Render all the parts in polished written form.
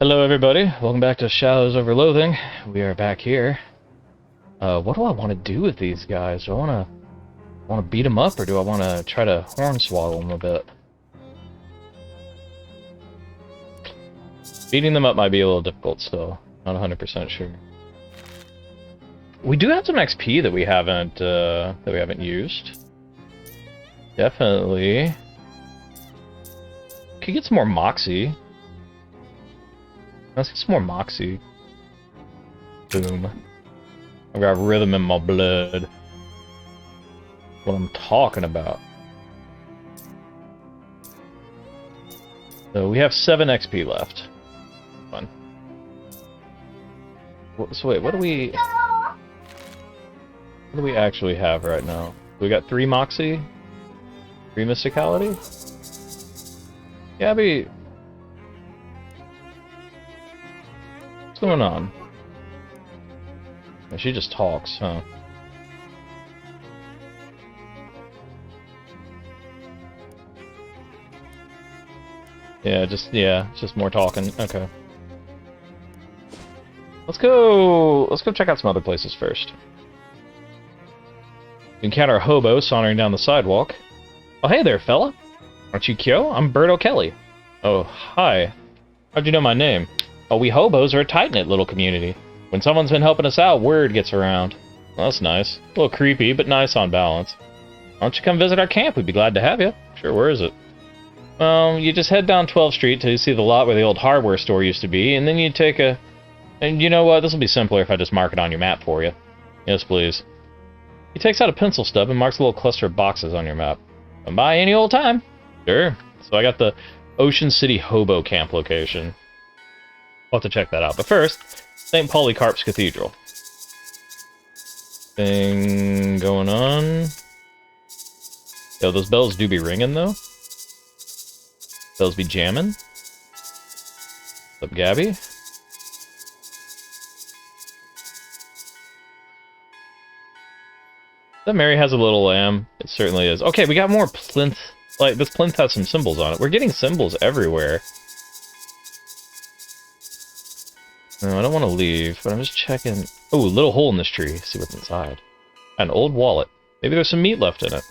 Hello everybody, welcome back to Shadows over Loathing. We are back here. What do I want to do with these guys? Do I want to beat them up, or do I want to try to hornswoggle them a bit? Beating them up might be a little difficult still. Not 100% sure. We do have some XP that we haven't used. Definitely. Could get some more Moxie. Let's get some more Moxie. Boom. I've got rhythm in my blood. What I'm talking about. So we have 7 XP left. Fun. So wait, what do we actually have right now? We got 3 Moxie? 3 Mysticality? Gabby... What's going on? She just talks, huh? Yeah, it's just more talking. Okay. Let's go check out some other places first. You encounter a hobo sauntering down the sidewalk. Oh, hey there, fella. Aren't you Kyo? I'm Bert O'Kelly. Oh, hi. How'd you know my name? Oh, we hobos are a tight-knit little community. When someone's been helping us out, word gets around. Well, that's nice. A little creepy, but nice on balance. Why don't you come visit our camp? We'd be glad to have you. Sure, where is it? Well, you just head down 12th Street till you see the lot where the old hardware store used to be, and then you take a... And you know what? This will be simpler if I just mark it on your map for you. Yes, please. He takes out a pencil stub and marks a little cluster of boxes on your map. Come by any old time. Sure. So I got the Ocean City Hobo Camp location. I'll have to check that out. But first, St. Polycarp's Cathedral. Thing going on. Yo, those bells do be ringing, though. Bells be jamming. What's up, Gabby? That Mary has a little lamb. It certainly is. Okay, we got more plinth. Like, this plinth has some symbols on it. We're getting symbols everywhere. No, I don't want to leave, but I'm just checking. Oh, little hole in this tree. See what's inside. An old wallet. Maybe there's some meat left in it.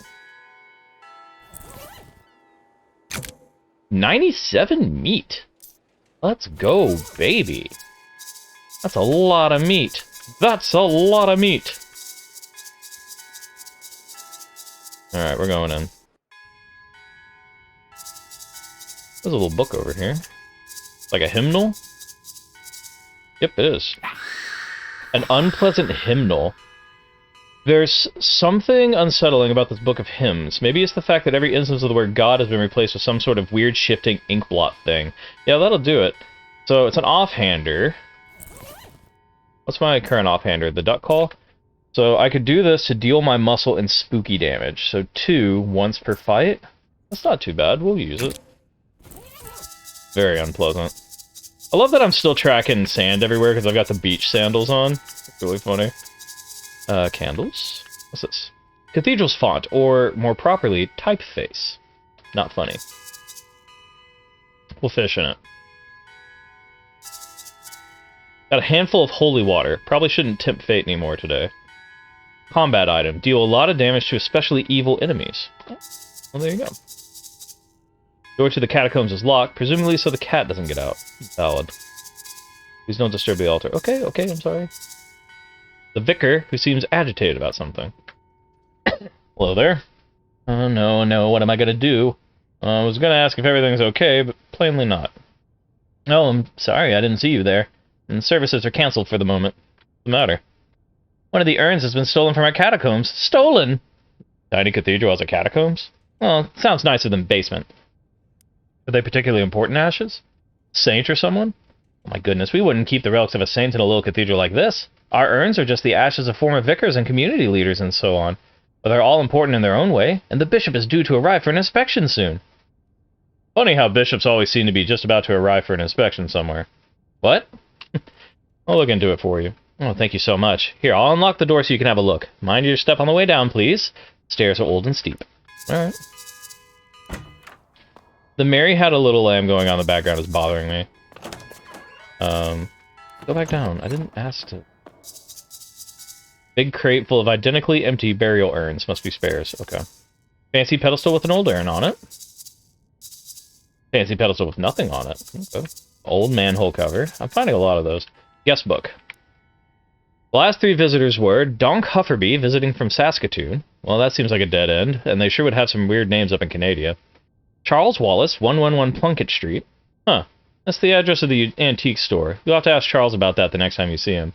97 meat. Let's go, baby. That's a lot of meat. That's a lot of meat. Alright, we're going in. There's a little book over here. Like a hymnal? Yep, it is. An unpleasant hymnal. There's something unsettling about this book of hymns. Maybe it's the fact that every instance of the word God has been replaced with some sort of weird shifting ink blot thing. Yeah, that'll do it. So it's an offhander. What's my current offhander? The duck call? So I could do this to deal my muscle and spooky damage. So 2 once per fight. That's not too bad. We'll use it. Very unpleasant. I love that I'm still tracking sand everywhere because I've got the beach sandals on. It's really funny. Candles? What's this? Cathedral's font, or more properly, typeface. Not funny. We'll fish in it. Got a handful of holy water. Probably shouldn't tempt fate anymore today. Combat item. Deal a lot of damage to especially evil enemies. Well, there you go. Door to the catacombs is locked, presumably so the cat doesn't get out. Valid. Please don't disturb the altar. Okay, I'm sorry. The vicar, who seems agitated about something. Hello there. Oh, no, what am I gonna do? I was gonna ask if everything's okay, but plainly not. Oh, I'm sorry, I didn't see you there. And services are cancelled for the moment. What's the matter? One of the urns has been stolen from our catacombs. Stolen? Tiny cathedral has a catacombs? Well, sounds nicer than basement. Are they particularly important ashes? Saint or someone? Oh my goodness, we wouldn't keep the relics of a saint in a little cathedral like this. Our urns are just the ashes of former vicars and community leaders and so on. But they're all important in their own way, and the bishop is due to arrive for an inspection soon. Funny how bishops always seem to be just about to arrive for an inspection somewhere. What? I'll look into it for you. Oh, thank you so much. Here, I'll unlock the door so you can have a look. Mind your step on the way down, please. Stairs are old and steep. Alright. The Mary had a little lamb going on in the background is bothering me. Go back down. I didn't ask to... Big crate full of identically empty burial urns. Must be spares. Okay. Fancy pedestal with an old urn on it. Fancy pedestal with nothing on it. Okay. Old manhole cover. I'm finding a lot of those. Guest book. The last 3 visitors were Donk Hufferby, visiting from Saskatoon. Well, that seems like a dead end, and they sure would have some weird names up in Canada. Charles Wallace, 111 Plunkett Street. Huh. That's the address of the antique store. You'll have to ask Charles about that the next time you see him.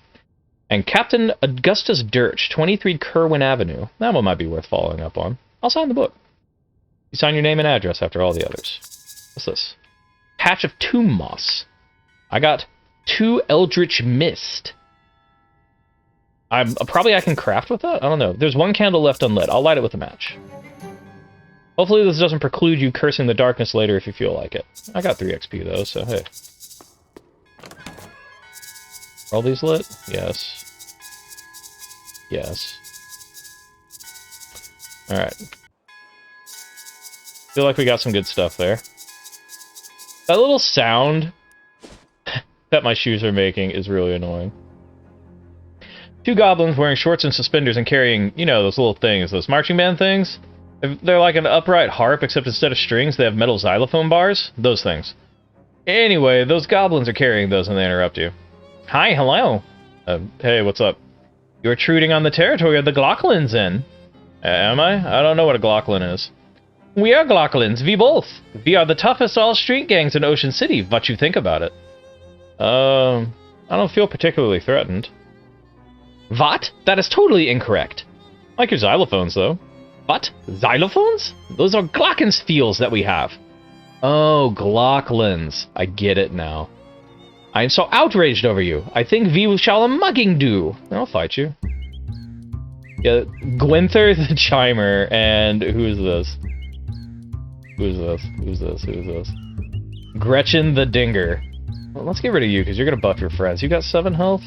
And Captain Augustus Dirch, 23 Kerwin Avenue. That one might be worth following up on. I'll sign the book. You sign your name and address after all the others. What's this? Patch of tomb moss. I got 2 Eldritch Mist. Probably I can craft with that? I don't know. There's 1 candle left unlit. I'll light it with a match. Hopefully this doesn't preclude you cursing the darkness later if you feel like it. I got 3 XP though, so hey. Are all these lit? Yes. Yes. Alright. Feel like we got some good stuff there. That little sound that my shoes are making is really annoying. 2 goblins wearing shorts and suspenders and carrying, you know, those little things, those marching band things. They're like an upright harp, except instead of strings, they have metal xylophone bars. Those things. Anyway, those goblins are carrying those and they interrupt you. Hi, hello. Hey, what's up? You're intruding on the territory of the Glocklins, then. Am I? I don't know what a Glocklin is. We are Glocklins, we both. We are the toughest all street gangs in Ocean City. What you think about it? I don't feel particularly threatened. What? That is totally incorrect. Like your xylophones, though. What? Xylophones? Those are glockenspiels that we have. Oh, Glocklins. I get it now. I am so outraged over you. I think we shall a mugging do. I'll fight you. Yeah, Gwenther the Chimer, and who is this? Who's this? Who's this? Who's this? Gretchen the Dinger. Well, let's get rid of you, because you're going to buff your friends. You got 7 health?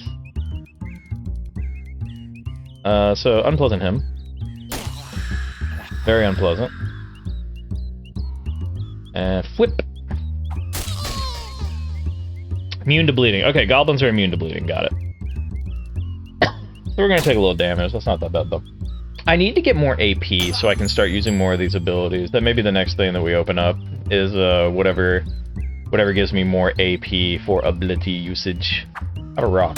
So, unpleasant him. Very unpleasant. And flip. Immune to bleeding. Okay, goblins are immune to bleeding. Got it. So we're going to take a little damage. That's not that bad, though. I need to get more AP so I can start using more of these abilities. That may be the next thing that we open up, is whatever gives me more AP for ability usage. Have a rock.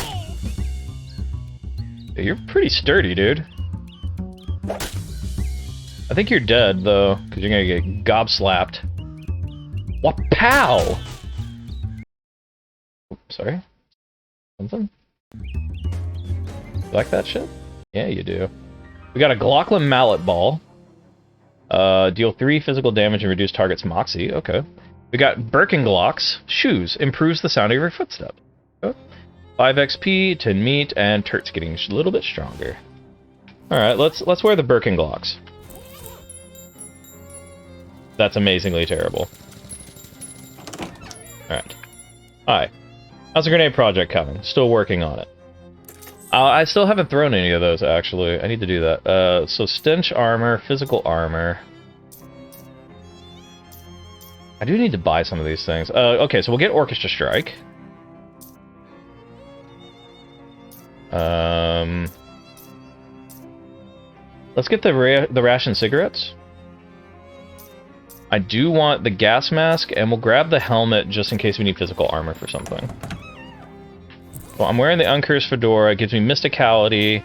You're pretty sturdy, dude. I think you're dead, though, because you're going to get gob-slapped. Wapow! Sorry? Something? You like that shit? Yeah, you do. We got a Glocklin Mallet Ball. Deal 3 physical damage and reduce target's moxie. Okay. We got Birkenglocks. Shoes. Improves the sound of your footsteps. Okay. 5 XP, 10 meat, and Turt's getting a little bit stronger. Alright, let's wear the Birkenglocks. That's amazingly terrible. Alright. Hi. How's the grenade project coming? Still working on it. I still haven't thrown any of those, actually. I need to do that. So stench armor, physical armor. I do need to buy some of these things. Okay, so we'll get Orchestra Strike. Let's get the ration cigarettes. I do want the gas mask, and we'll grab the helmet just in case we need physical armor for something. Well, I'm wearing the Uncursed Fedora. It gives me Mysticality.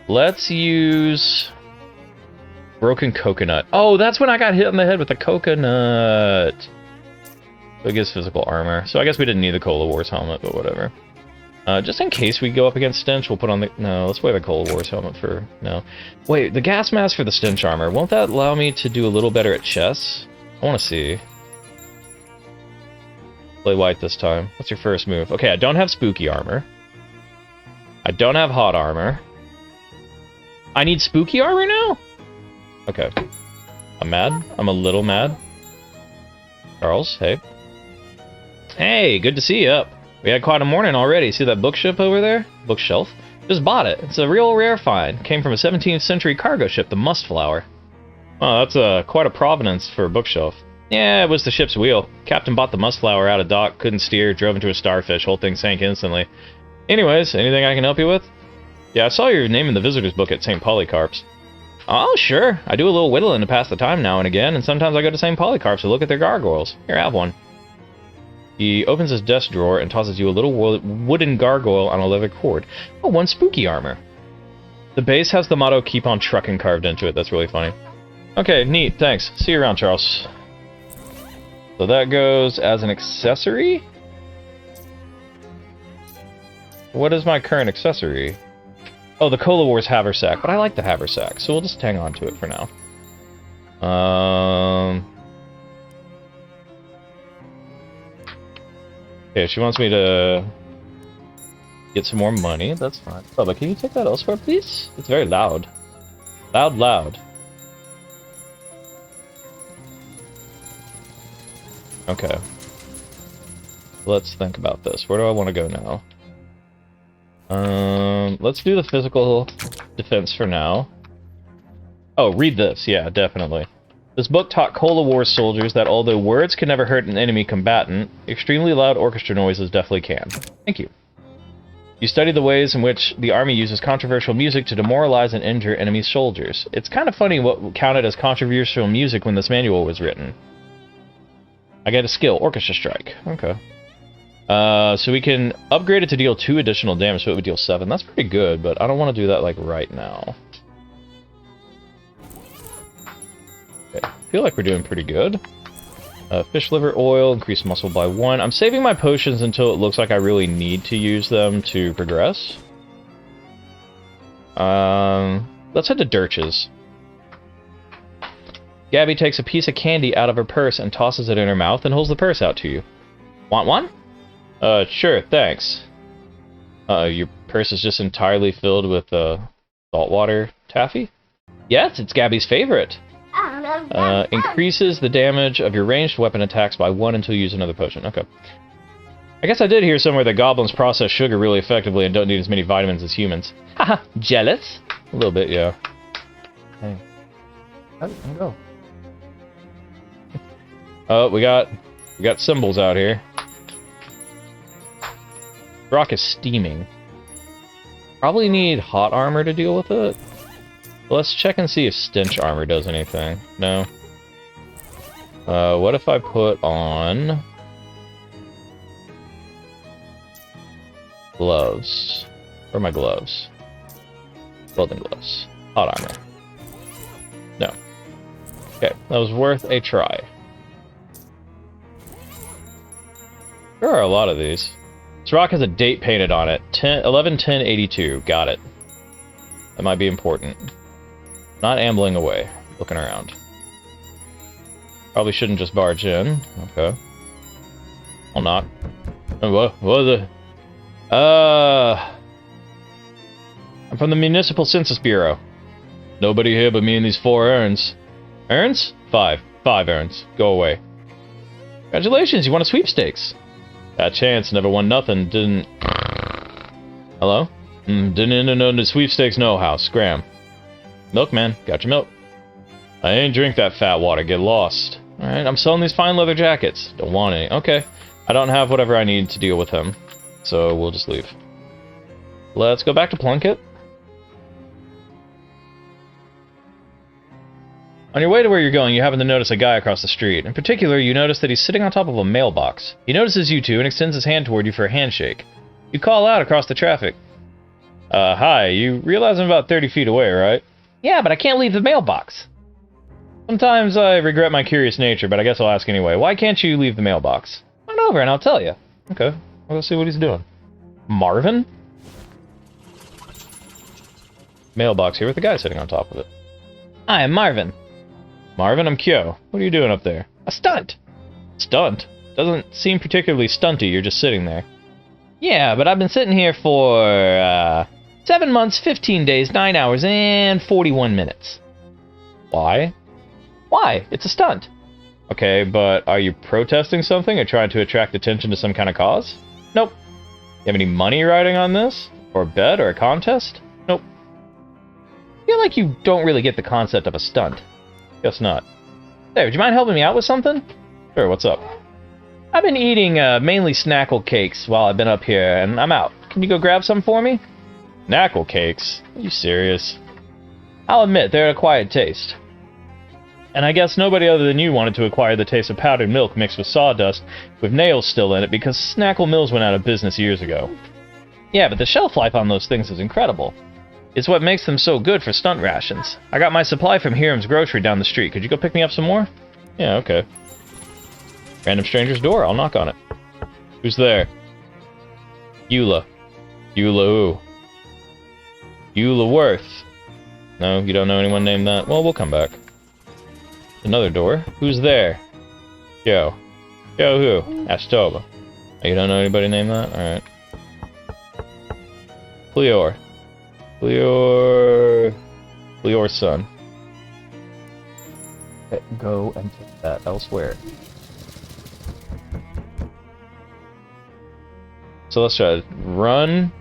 Let's use Broken Coconut. Oh, that's when I got hit on the head with the coconut. So it gives physical armor. So I guess we didn't need the Cola Wars helmet, but whatever. Just in case we go up against Stench, we'll put on the... No, let's wear the Cola Wars helmet for... No. Wait, the gas mask for the Stench armor. Won't that allow me to do a little better at chess? I want to see. Play white this time. What's your first move? Okay, I don't have spooky armor. I don't have hot armor. I need spooky armor now? Okay. I'm mad. I'm a little mad. Charles, hey. Hey, good to see you up. We had quite a morning already. See that bookshelf over there? Bookshelf? Just bought it. It's a real rare find. Came from a 17th century cargo ship, the Mustflower. Oh, that's quite a provenance for a bookshelf. Yeah, it was the ship's wheel. Captain bought the muskflower out of dock, couldn't steer, drove into a starfish, whole thing sank instantly. Anyways, anything I can help you with? Yeah, I saw your name in the visitor's book at St. Polycarp's. Oh, sure. I do a little whittling to pass the time now and again, and sometimes I go to St. Polycarp's to look at their gargoyles. Here, have one. He opens his desk drawer and tosses you a little wooden gargoyle on a leather cord. Oh, one spooky armor. The base has the motto, "Keep on trucking," carved into it. That's really funny. Okay, neat. Thanks. See you around, Charles. So that goes as an accessory? What is my current accessory? Oh, the Cola Wars haversack, but I like the haversack, so we'll just hang on to it for now. Okay, she wants me to get some more money. That's fine. Oh, but can you take that elsewhere, please? It's very loud. Loud, loud. Okay. Let's think about this. Where do I want to go now? Let's do the physical defense for now. Oh, read this. Yeah, definitely. This book taught Cola Wars soldiers that although words can never hurt an enemy combatant, extremely loud orchestra noises definitely can. Thank you. You study the ways in which the army uses controversial music to demoralize and injure enemy soldiers. It's kind of funny what counted as controversial music when this manual was written. I get a skill, Orchestra Strike. Okay. So we can upgrade it to deal 2 additional damage, so it would deal 7. That's pretty good, but I don't want to do that, like, right now. Okay, I feel like we're doing pretty good. Fish liver oil, increase muscle by 1. I'm saving my potions until it looks like I really need to use them to progress. Let's head to Dirch's. Gabby takes a piece of candy out of her purse and tosses it in her mouth and holds the purse out to you. Want one? Sure, thanks. Your purse is just entirely filled with, saltwater taffy? Yes, it's Gabby's favorite. Increases the damage of your ranged weapon attacks by 1 until you use another potion. Okay. I guess I did hear somewhere that goblins process sugar really effectively and don't need as many vitamins as humans. Haha, jealous? A little bit, yeah. Hey. How'd it go? Oh, we got symbols out here. Rock is steaming. Probably need hot armor to deal with it. Let's check and see if stench armor does anything. No. What if I put on gloves? Where are my gloves? Welding gloves. Hot armor. No. Okay, that was worth a try. There are a lot of these. This rock has a date painted on it. 11/10/82. Got it. That might be important. Not ambling away. Looking around. Probably shouldn't just barge in. Okay. I'll knock. What the... I'm from the Municipal Census Bureau. Nobody here but me and these 4 urns. Urns? 5. 5 urns. Go away. Congratulations, you won a sweepstakes. Got a chance, never won nothing, didn't... Hello? Didn't enter no the sweepstakes no-how, scram. Milkman, got your milk. I ain't drink that fat water, get lost. Alright, I'm selling these fine leather jackets. Don't want any. Okay. I don't have whatever I need to deal with him. So we'll just leave. Let's go back to Plunkett. On your way to where you're going, you happen to notice a guy across the street. In particular, you notice that he's sitting on top of a mailbox. He notices you two and extends his hand toward you for a handshake. You call out across the traffic. Hi, you realize I'm about 30 feet away, right? Yeah, but I can't leave the mailbox. Sometimes I regret my curious nature, but I guess I'll ask anyway. Why can't you leave the mailbox? Run over and I'll tell you. Okay, I'll go see what he's doing. Marvin? Mailbox here with the guy sitting on top of it. Hi, I'm Marvin. Marvin, I'm Kyo. What are you doing up there? A stunt. Stunt? Doesn't seem particularly stunty, you're just sitting there. Yeah, but I've been sitting here for, 7 months, 15 days, 9 hours, and 41 minutes. Why? Why? It's a stunt. Okay, but are you protesting something or trying to attract attention to some kind of cause? Nope. You have any money riding on this? Or a bet or a contest? Nope. I feel like you don't really get the concept of a stunt. Guess not. Hey, would you mind helping me out with something? Sure, what's up? I've been eating mainly snackle cakes while I've been up here, and I'm out. Can you go grab some for me? Snackle cakes? Are you serious? I'll admit, they're an acquired taste. And I guess nobody other than you wanted to acquire the taste of powdered milk mixed with sawdust with nails still in it because Snackle Mills went out of business years ago. Yeah, but the shelf life on those things is incredible. It's what makes them so good for stunt rations. I got my supply from Hiram's grocery down the street. Could you go pick me up some more? Yeah, okay. Random stranger's door. I'll knock on it. Who's there? Eula. Eula who? Eula Worth. No, you don't know anyone named that? Well, we'll come back. Another door. Who's there? Joe. Joe who? Astoba. Oh, you don't know anybody named that? Alright. Cleor. Cleor's son. Okay, go and take that elsewhere. So let's try it. Run.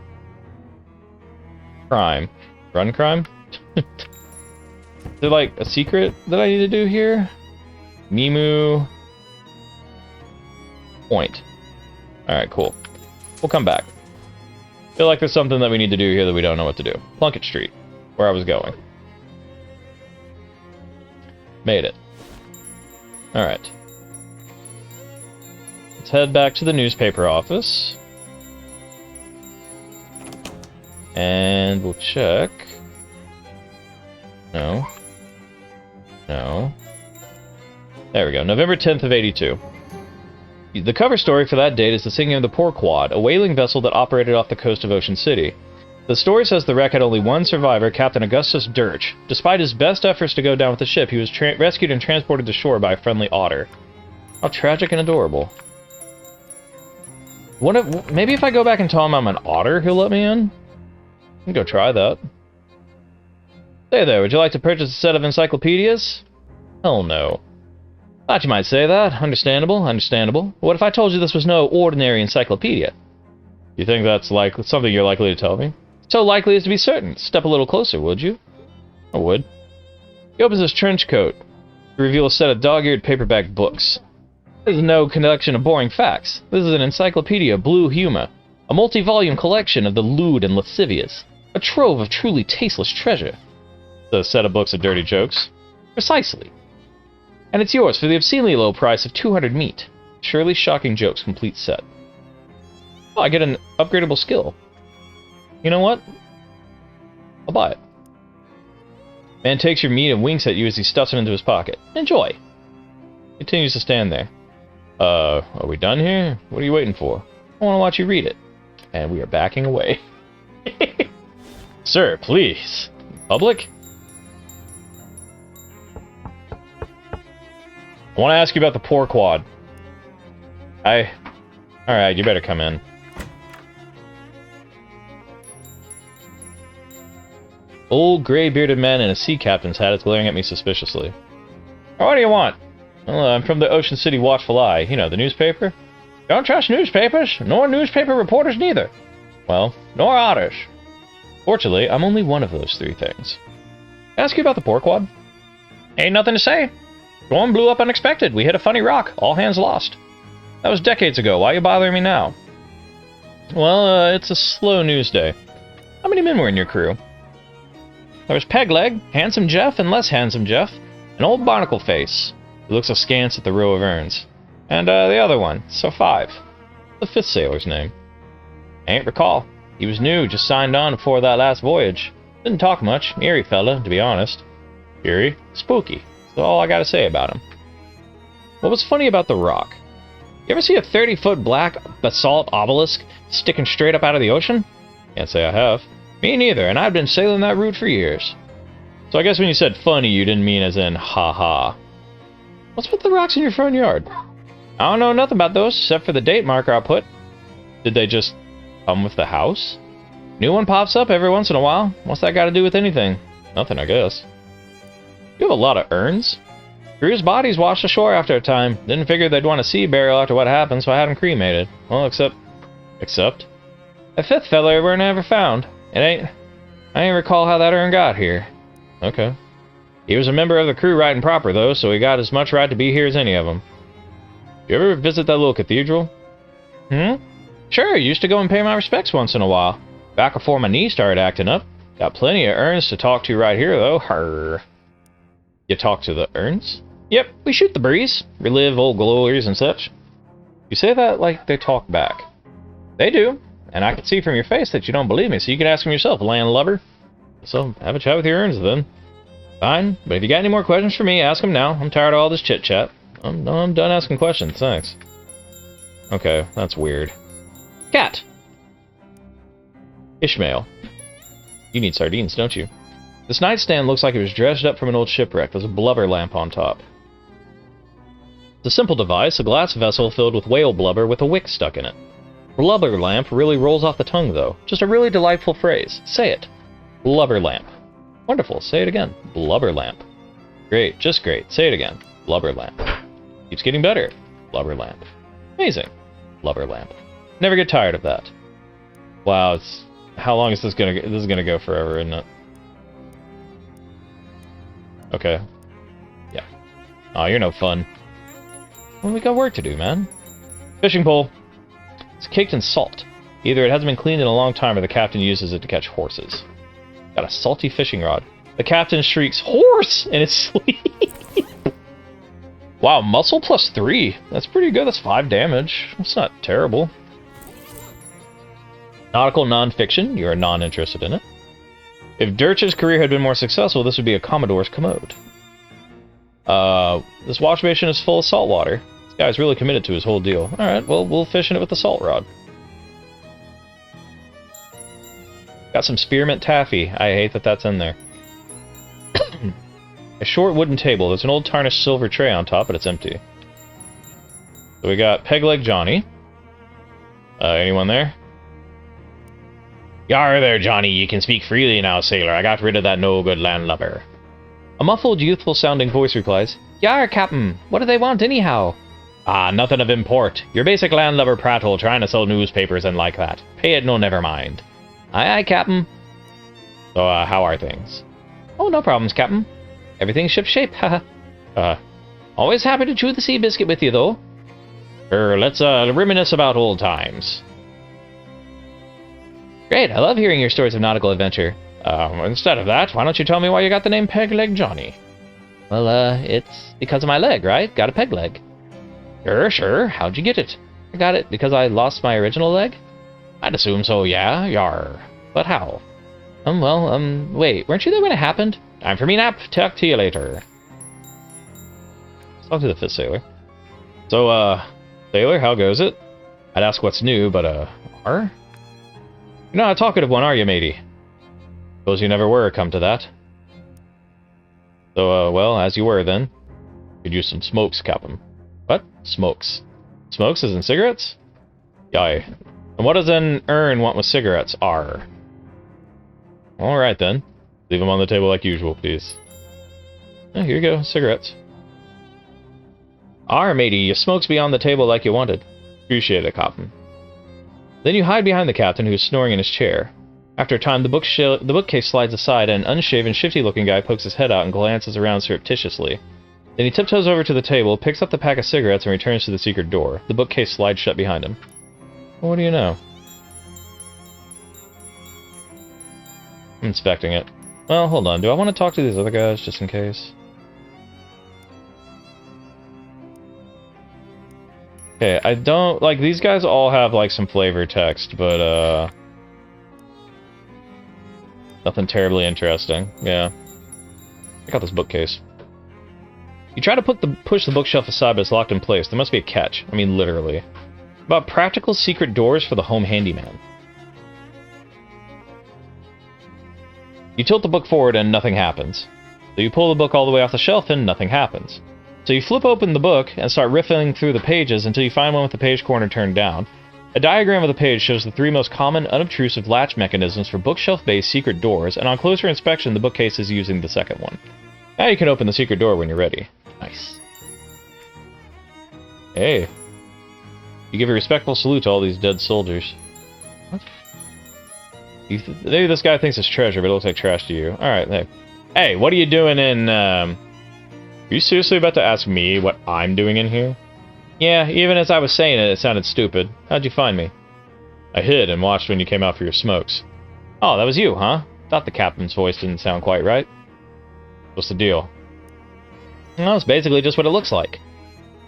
Crime. Run crime? Is there like a secret that I need to do here? Mimu. Point. Alright, cool. We'll come back. Feel like there's something that we need to do here that we don't know what to do. Plunkett Street, where I was going. Made it. Alright. Let's head back to the newspaper office. And we'll check. No. No. There we go. November 10th of 82. The cover story for that date is the sinking of the Porquad, a whaling vessel that operated off the coast of Ocean City. The story says the wreck had only one survivor, Captain Augustus Dirch. Despite his best efforts to go down with the ship, he was rescued and transported to shore by a friendly otter. How tragic and adorable. Maybe if I go back and tell him I'm an otter, he'll let me in? I can go try that. Hey there, would you like to purchase a set of encyclopedias? Hell no. Thought you might say that. Understandable, understandable. What if I told you this was no ordinary encyclopedia? You think that's like something you're likely to tell me? So likely as to be certain. Step a little closer, would you? I would. He opens his trench coat to reveal a set of dog-eared paperback books. This is no collection of boring facts. This is an encyclopedia of blue humor, a multi-volume collection of the lewd and lascivious, a trove of truly tasteless treasure. A set of books of dirty jokes. Precisely. And it's yours for the obscenely low price of 200 meat. Surely shocking jokes complete set. Oh, I get an upgradable skill. You know what? I'll buy it. Man takes your meat and winks at you as he stuffs it into his pocket. Enjoy. Continues to stand there. Are we done here? What are you waiting for? I want to watch you read it. And we are backing away. Sir, please. Public? I want to ask you about the Porquad. Alright, you better come in. Old gray-bearded man in a sea captain's hat is glaring at me suspiciously. What do you want? Well, I'm from the Ocean City Watchful Eye. You know, the newspaper? Don't trust newspapers, nor newspaper reporters neither. Well, nor otters. Fortunately, I'm only one of those three things. Ask you about the Porquad? Ain't nothing to say. Storm blew up unexpected. We hit a funny rock. All hands lost. That was decades ago. Why are you bothering me now? Well, it's a slow news day. How many men were in your crew? There was Pegleg, Handsome Jeff, and Less Handsome Jeff, and Old Barnacle Face, who looks askance at the row of urns. And the other one, so 5. The 5th sailor's name. I ain't recall. He was new, just signed on before that last voyage. Didn't talk much. Eerie fella, to be honest. Eerie? Spooky. That's all I gotta say about him. What was funny about the rock? You ever see a 30-foot black basalt obelisk sticking straight up out of the ocean? Can't say I have. Me neither, and I've been sailing that route for years. So I guess when you said funny, you didn't mean as in ha-ha. What's with the rocks in your front yard? I don't know nothing about those, except for the date marker I put. Did they just come with the house? New one pops up every once in a while. What's that got to do with anything? Nothing, I guess. You have a lot of urns? Crew's bodies washed ashore after a time. Didn't figure they'd want a sea burial after what happened, so I had them cremated. Well, except... A 5th fella weren't ever found. I ain't recall how that urn got here. Okay. He was a member of the crew right and proper, though, so he got as much right to be here as any of them. You ever visit that little cathedral? Hmm? Sure, used to go and pay my respects once in a while. Back before my knee started acting up. Got plenty of urns to talk to right here, though. Her. You talk to the urns? Yep, we shoot the breeze. Relive old glories and such. You say that like they talk back. They do. And I can see from your face that you don't believe me, so you can ask them yourself, landlubber. So, have a chat with your urns, then. Fine, but if you got any more questions for me, ask them now. I'm tired of all this chit-chat. I'm done asking questions, thanks. Okay, that's weird. Cat! Ishmael. You need sardines, don't you? This nightstand looks like it was dredged up from an old shipwreck. There's a blubber lamp on top. It's a simple device, a glass vessel filled with whale blubber with a wick stuck in it. Blubber lamp really rolls off the tongue, though. Just a really delightful phrase. Say it. Blubber lamp. Wonderful. Say it again. Blubber lamp. Great. Just great. Say it again. Blubber lamp. Keeps getting better. Blubber lamp. Amazing. Blubber lamp. Never get tired of that. Wow, it's... How long is this gonna... This is gonna go forever, isn't it? Okay. Yeah. Oh, you're no fun. Well, we got work to do, man. Fishing pole. It's caked in salt. Either it hasn't been cleaned in a long time or the captain uses it to catch horses. Got a salty fishing rod. The captain shrieks, "Horse!" in his sleep. Wow, muscle plus 3. That's pretty good. That's 5 damage. That's not terrible. Nautical non-fiction. You're not interested in it. If Dirch's career had been more successful, this would be a Commodore's commode. This wash basin is full of salt water. This guy's really committed to his whole deal. Alright, well, we'll fish in it with the salt rod. Got some spearmint taffy. I hate that that's in there. A short wooden table. There's an old tarnished silver tray on top, but it's empty. So we got Pegleg Johnny. Anyone there? Yar there, Johnny. You can speak freely now, sailor. I got rid of that no-good landlubber. A muffled, youthful-sounding voice replies, Yar, Captain. What do they want, anyhow? Ah, nothing of import. Your basic landlubber prattle trying to sell newspapers and like that. Pay it no, never mind. Aye, aye, Captain. So, how are things? Oh, no problems, Captain. Everything's ship-shape, haha. Always happy to chew the sea biscuit with you, though. Let's, reminisce about old times. Great, I love hearing your stories of nautical adventure. Instead of that, why don't you tell me why you got the name Pegleg Johnny? Well, it's because of my leg, right? Got a peg leg. Sure. How'd you get it? I got it because I lost my original leg? I'd assume so, yeah, yar. But how? Wait, weren't you there when it happened? Time for me nap. Talk to you later. Let's talk to the 5th sailor. So, sailor, how goes it? I'd ask what's new, but, are? You're not a talkative one, are you, matey? Suppose you never were, come to that. So, well, as you were, then. Could use some smokes, Captain. What? Smokes. Smokes as in cigarettes? Yai. And what does an urn want with cigarettes? R. Alright, then. Leave them on the table like usual, please. Oh, here you go, cigarettes. R, matey, your smokes be on the table like you wanted. Appreciate it, Captain. Then you hide behind the captain, who's snoring in his chair. After a time, the bookcase slides aside, and an unshaven, shifty-looking guy pokes his head out and glances around surreptitiously. Then he tiptoes over to the table, picks up the pack of cigarettes, and returns to the secret door. The bookcase slides shut behind him. Well, what do you know? I'm inspecting it. Well, hold on. Do I want to talk to these other guys, just in case? Okay, I don't... Like, these guys all have, like, some flavor text, but, nothing terribly interesting. Yeah. Check out this bookcase. You try to push the bookshelf aside, but it's locked in place. There must be a catch. I mean, literally. About practical secret doors for the home handyman. You tilt the book forward and nothing happens. So you pull the book all the way off the shelf and nothing happens. So you flip open the book and start riffling through the pages until you find one with the page corner turned down. A diagram of the page shows the 3 most common, unobtrusive latch mechanisms for bookshelf-based secret doors, and on closer inspection, the bookcase is using the second one. Now you can open the secret door when you're ready. Nice. Hey. You give a respectful salute to all these dead soldiers. What? Maybe this guy thinks it's treasure, but it looks like trash to you. Alright, hey, what are you doing in, Are you seriously about to ask me what I'm doing in here? Yeah, even as I was saying it, it sounded stupid. How'd you find me? I hid and watched when you came out for your smokes. Oh, that was you, huh? Thought the captain's voice didn't sound quite right. What's the deal? Well, it's basically just what it looks like.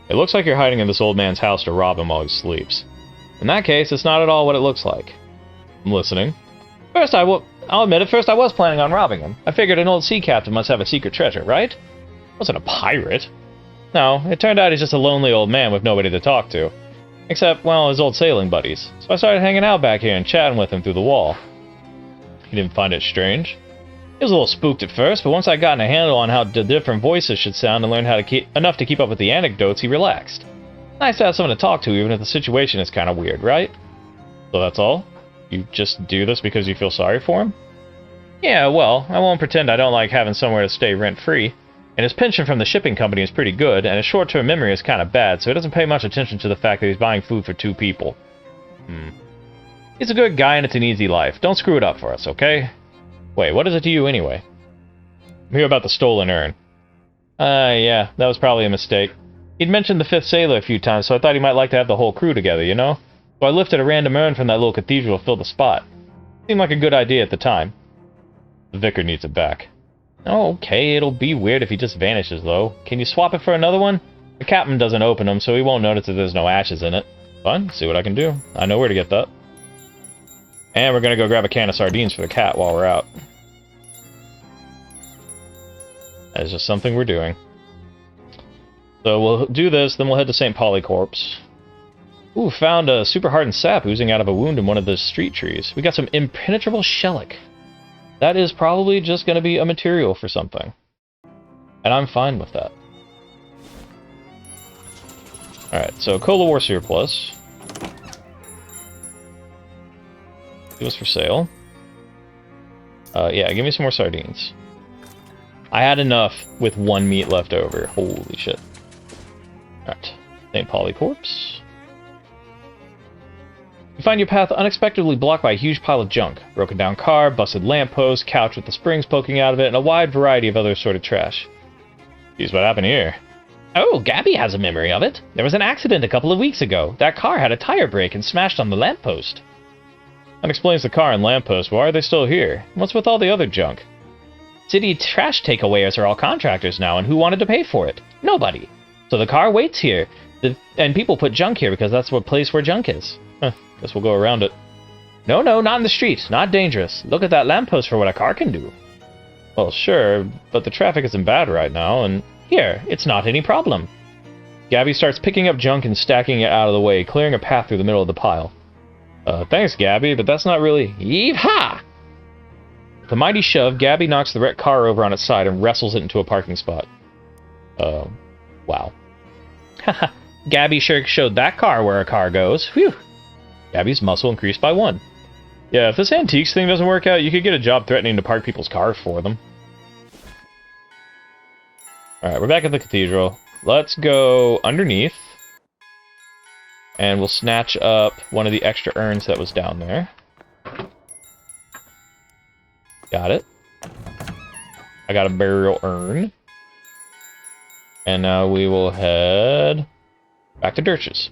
It looks like you're hiding in this old man's house to rob him while he sleeps. In that case, it's not at all what it looks like. I'm listening. I'll admit, at first I was planning on robbing him. I figured an old sea captain must have a secret treasure, right? Wasn't a pirate. No, it turned out he's just a lonely old man with nobody to talk to. Except, well, his old sailing buddies. So I started hanging out back here and chatting with him through the wall. He didn't find it strange. He was a little spooked at first, but once I got a handle on how the different voices should sound and learned how to enough to keep up with the anecdotes, he relaxed. Nice to have someone to talk to, even if the situation is kind of weird, right? So that's all? You just do this because you feel sorry for him? Yeah, well, I won't pretend I don't like having somewhere to stay rent-free. And his pension from the shipping company is pretty good, and his short-term memory is kind of bad, so he doesn't pay much attention to the fact that he's buying food for 2 people. He's a good guy and it's an easy life. Don't screw it up for us, okay? Wait, what is it to you anyway? I'm here about the stolen urn. Yeah, that was probably a mistake. He'd mentioned the 5th sailor a few times, so I thought he might like to have the whole crew together, you know? So I lifted a random urn from that little cathedral to fill the spot. Seemed like a good idea at the time. The vicar needs it back. Oh, okay, it'll be weird if he just vanishes, though. Can you swap it for another one? The captain doesn't open them, so he won't notice that there's no ashes in it. Fine, see what I can do. I know where to get that. And we're gonna go grab a can of sardines for the cat while we're out. That is just something we're doing. So we'll do this, then we'll head to St. Polycorp's. Ooh, found a super hardened sap oozing out of a wound in one of the street trees. We got some impenetrable shellac. That is probably just going to be a material for something. And I'm fine with that. Alright, so Cola War surplus. It was for sale. Yeah, give me some more sardines. I had enough with 1 meat left over. Holy shit. Alright, St. Polycorp's. You find your path unexpectedly blocked by a huge pile of junk. Broken down car, busted lamppost, couch with the springs poking out of it, and a wide variety of other assorted trash. Geez, what happened here? Oh, Gabby has a memory of it. There was an accident a couple of weeks ago. That car had a tire break and smashed on the lamppost. That explains the car and lamppost. Why are they still here? What's with all the other junk? City trash takeawayers are all contractors now, and who wanted to pay for it? Nobody. So the car waits here, and people put junk here because that's what place where junk is. Huh, guess we'll go around it. No, not in the street. Not dangerous. Look at that lamppost for what a car can do. Well, sure, but the traffic isn't bad right now, and here, it's not any problem. Gabby starts picking up junk and stacking it out of the way, clearing a path through the middle of the pile. Thanks, Gabby, but that's not really... Yeehaw! With a mighty shove, Gabby knocks the wrecked car over on its side and wrestles it into a parking spot. Wow. Haha, Gabby sure showed that car where a car goes. Phew! Gabby's muscle increased by 1. Yeah, if this antiques thing doesn't work out, you could get a job threatening to park people's cars for them. Alright, we're back at the cathedral. Let's go underneath. And we'll snatch up one of the extra urns that was down there. Got it. I got a burial urn. And now we will head back to Dirch's.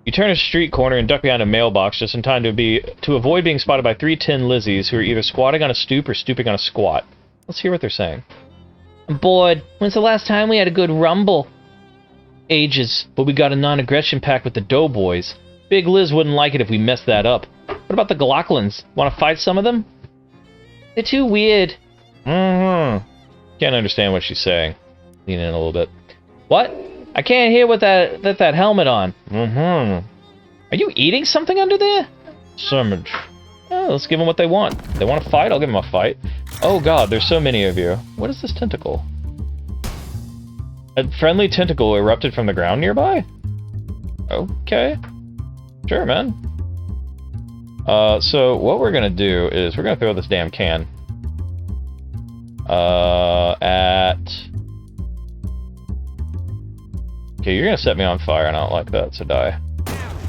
You turn a street corner and duck behind a mailbox just in time to avoid being spotted by 3 tin Lizzies who are either squatting on a stoop or stooping on a squat. Let's hear what they're saying. I'm bored. When's the last time we had a good rumble? Ages, but we got a non-aggression pact with the Doughboys. Big Liz wouldn't like it if we messed that up. What about the Glocklins? Want to fight some of them? They're too weird. Can't understand what she's saying. Lean in a little bit. What? I can't hear with that helmet on. Are you eating something under there? Sandwich. Oh, let's give them what they want. If they want to fight, I'll give them a fight. Oh god, there's so many of you. What is this tentacle? A friendly tentacle erupted from the ground nearby? Okay. Sure, man. So what we're gonna do is we're gonna throw this damn can at... Okay, you're gonna set me on fire and I don't like that, so die.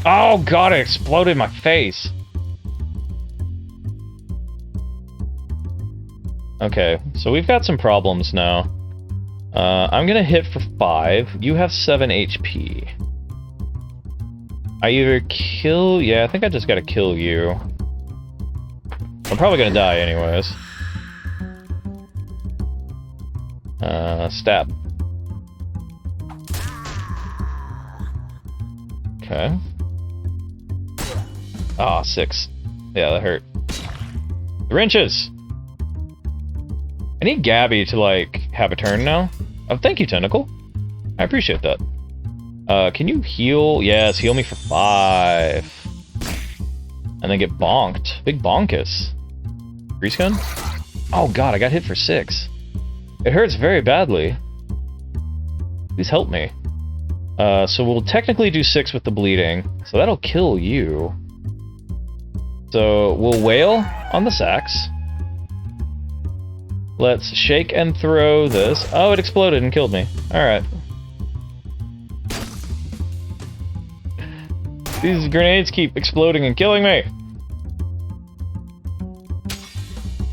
Oh god, it exploded in my face! Okay, so we've got some problems now. I'm gonna hit for 5. You have 7 HP. I either kill... Yeah, I think I just gotta kill you. I'm probably gonna die anyways. Stab. Okay. Ah, 6. Yeah, that hurt. The wrenches! I need Gabby to, like, have a turn now. Oh, thank you, Tentacle. I appreciate that. Can you heal? Yes, heal me for 5. And then get bonked. Big bonkus. Grease gun? Oh god, I got hit for 6. It hurts very badly. Please help me. So we'll technically do 6 with the bleeding. So that'll kill you. So we'll wail on the sacks. Let's shake and throw this. Oh, it exploded and killed me. Alright. These grenades keep exploding and killing me.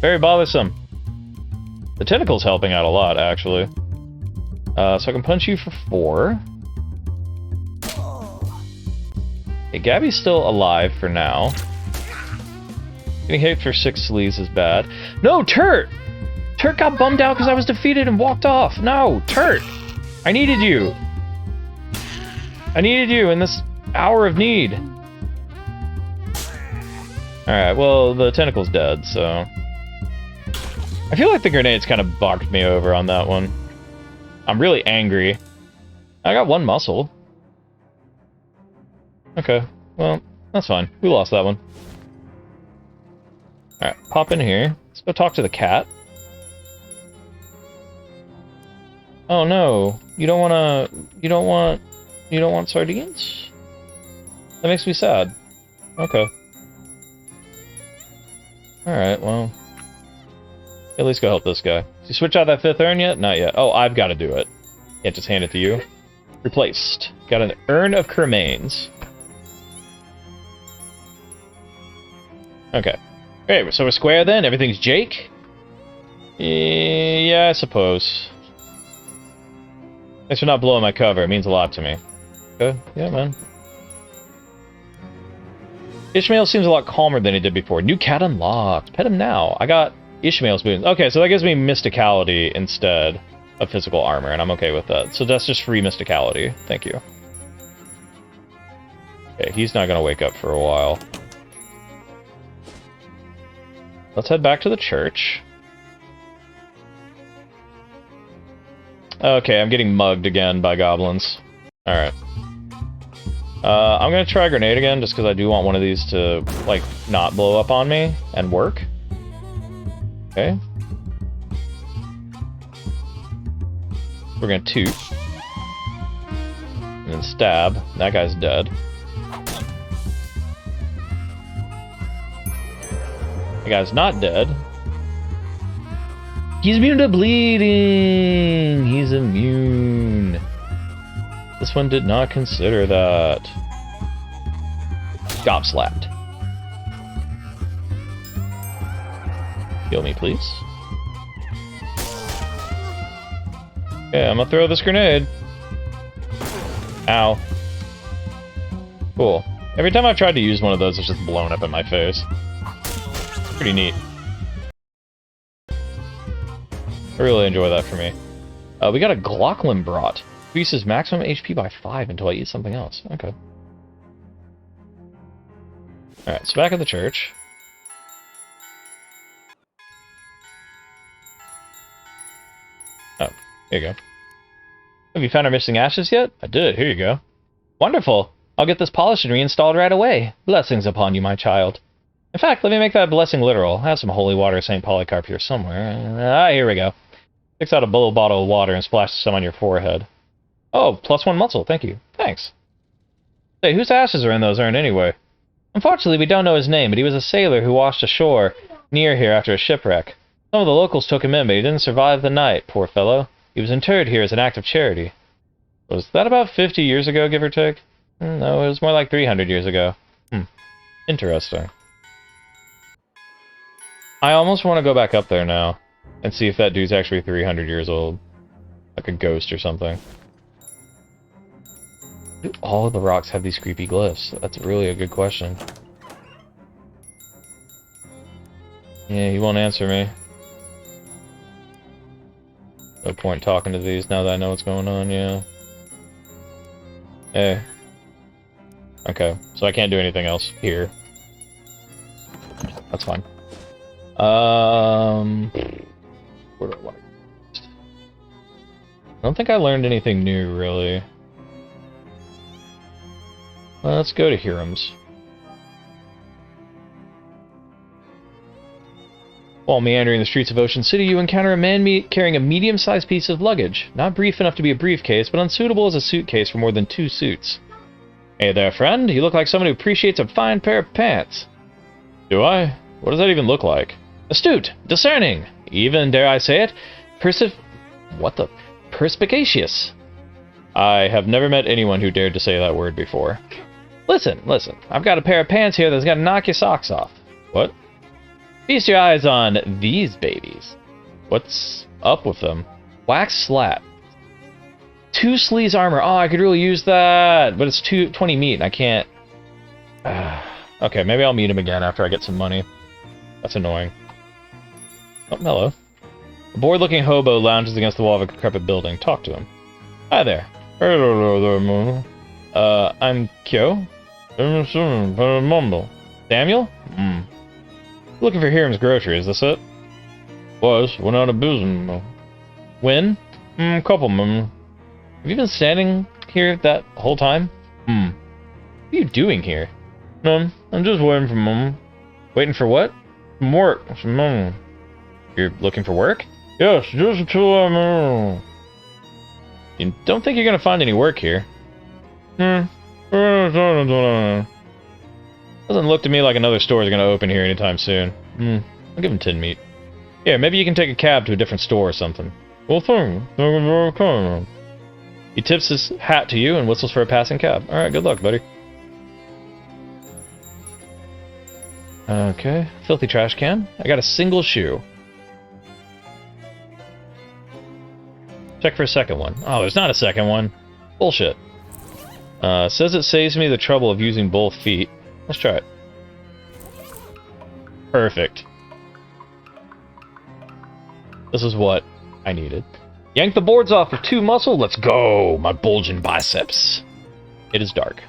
Very bothersome. The tentacle's helping out a lot, actually. So I can punch you for 4. Okay, Gabby's still alive for now. Getting hit for 6 sleeves is bad. No, Turt! Turt got bummed out because I was defeated and walked off. No, Turt! I needed you. I needed you in this hour of need. Alright, well, the tentacle's dead, so... I feel like the grenades kind of bucked me over on that one. I'm really angry. I got 1 muscle. Okay, well, that's fine. We lost that one. Alright, pop in here. Let's go talk to the cat. Oh no, you don't want sardines? That makes me sad. Okay. Alright, well. At least go help this guy. Did you switch out that 5th urn yet? Not yet. Oh, I've got to do it. Can't just hand it to you. Replaced. Got an urn of cremains. Okay. Okay, so we're square then? Everything's Jake? Yeah, I suppose. Thanks for not blowing my cover. It means a lot to me. Okay, yeah, man. Ishmael seems a lot calmer than he did before. New cat unlocked. Pet him now. I got Ishmael's boons. Okay, so that gives me mysticality instead of physical armor, and I'm okay with that. So that's just free mysticality. Thank you. Okay, he's not gonna wake up for a while. Let's head back to the church. Okay, I'm getting mugged again by goblins. Alright. I'm gonna try a grenade again, just because I do want one of these to, like, not blow up on me and work. Okay. We're gonna toot. And then stab. That guy's dead. That guy's not dead. He's immune to bleeding! He's immune. This one did not consider that. Gobslapped. Heal me, please. Okay, I'm gonna throw this grenade. Ow. Cool. Every time I've tried to use one of those, it's just blown up in my face. Pretty neat. I really enjoy that for me. We got a Glocklin brought. Increases maximum HP by 5 until I eat something else. Okay. Alright, so back at the church. Oh, here you go. Have you found our missing ashes yet? I did, here you go. Wonderful! I'll get this polished and reinstalled right away. Blessings upon you, my child. In fact, let me make that blessing literal. I have some holy water St. Polycarp here somewhere. Here we go. Takes out a little bottle of water and splashes some on your forehead. Oh, +1 muscle, thank you. Thanks. Hey, whose ashes are in those urn anyway? Unfortunately, we don't know his name, but he was a sailor who washed ashore near here after a shipwreck. Some of the locals took him in, but he didn't survive the night, poor fellow. He was interred here as an act of charity. Was that about 50 years ago, give or take? No, it was more like 300 years ago. Interesting. I almost want to go back up there now and see if that dude's actually 300 years old. Like a ghost or something. Do all of the rocks have these creepy glyphs? That's really a good question. Yeah, he won't answer me. No point talking to these now that I know what's going on, yeah. Hey. Okay, so I can't do anything else here. That's fine. Where do I want to go? I don't think I learned anything new, really. Well, let's go to Hiram's. While meandering the streets of Ocean City, you encounter a man carrying a medium-sized piece of luggage. Not brief enough to be a briefcase, but unsuitable as a suitcase for more than 2 suits. Hey there, friend. You look like someone who appreciates a fine pair of pants. Do I? What does that even look like? Astute, discerning, even, dare I say it, perspicacious. I have never met anyone who dared to say that word before. Listen, I've got a pair of pants here that's gonna knock your socks off. What? Feast your eyes on these babies. What's up with them? Wax slat. 2 sleeves armor. Oh, I could really use that, but it's 20 meat, and I can't. Okay, maybe I'll meet him again after I get some money. That's annoying. Oh, hello. A bored-looking hobo lounges against the wall of a decrepit building. Talk to him. Hi there. I'm Kyo. Samuel? Looking for Hiram's grocery, is this it? Went out of business. When? Couple months. Have you been standing here that whole time? What are you doing here? No, I'm just waiting for Mom. Waiting for what? From work. Mom. You're looking for work? Yes, just until I'm... You don't think you're gonna find any work here? Doesn't look to me like another store is gonna open here anytime soon. I'll give him 10 meat. Yeah, maybe you can take a cab to a different store or something. Well, thank you. He tips his hat to you and whistles for a passing cab. Alright, good luck, buddy. Okay, filthy trash can. I got a single shoe. Check for a second one. Oh, there's not a second one. Bullshit. Says it saves me the trouble of using both feet. Let's try it. Perfect. This is what I needed. Yank the boards off with 2 muscle. Let's go, my bulging biceps. It is dark.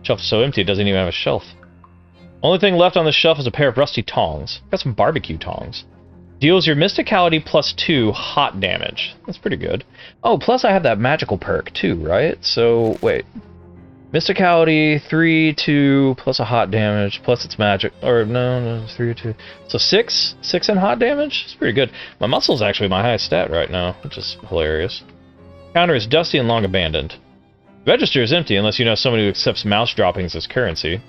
Shelf is so empty it doesn't even have a shelf. Only thing left on the shelf is a pair of rusty tongs. Got some barbecue tongs. Deals your mysticality plus 2 hot damage. That's pretty good. Oh, plus I have that magical perk too, right? So, wait. Mysticality, 3, 2, plus a hot damage, plus it's magic. Or, no, 3, 2. So 6? 6 in hot damage? It's pretty good. My muscle's actually my highest stat right now, which is hilarious. Counter is dusty and long abandoned. Register is empty unless you know someone who accepts mouse droppings as currency.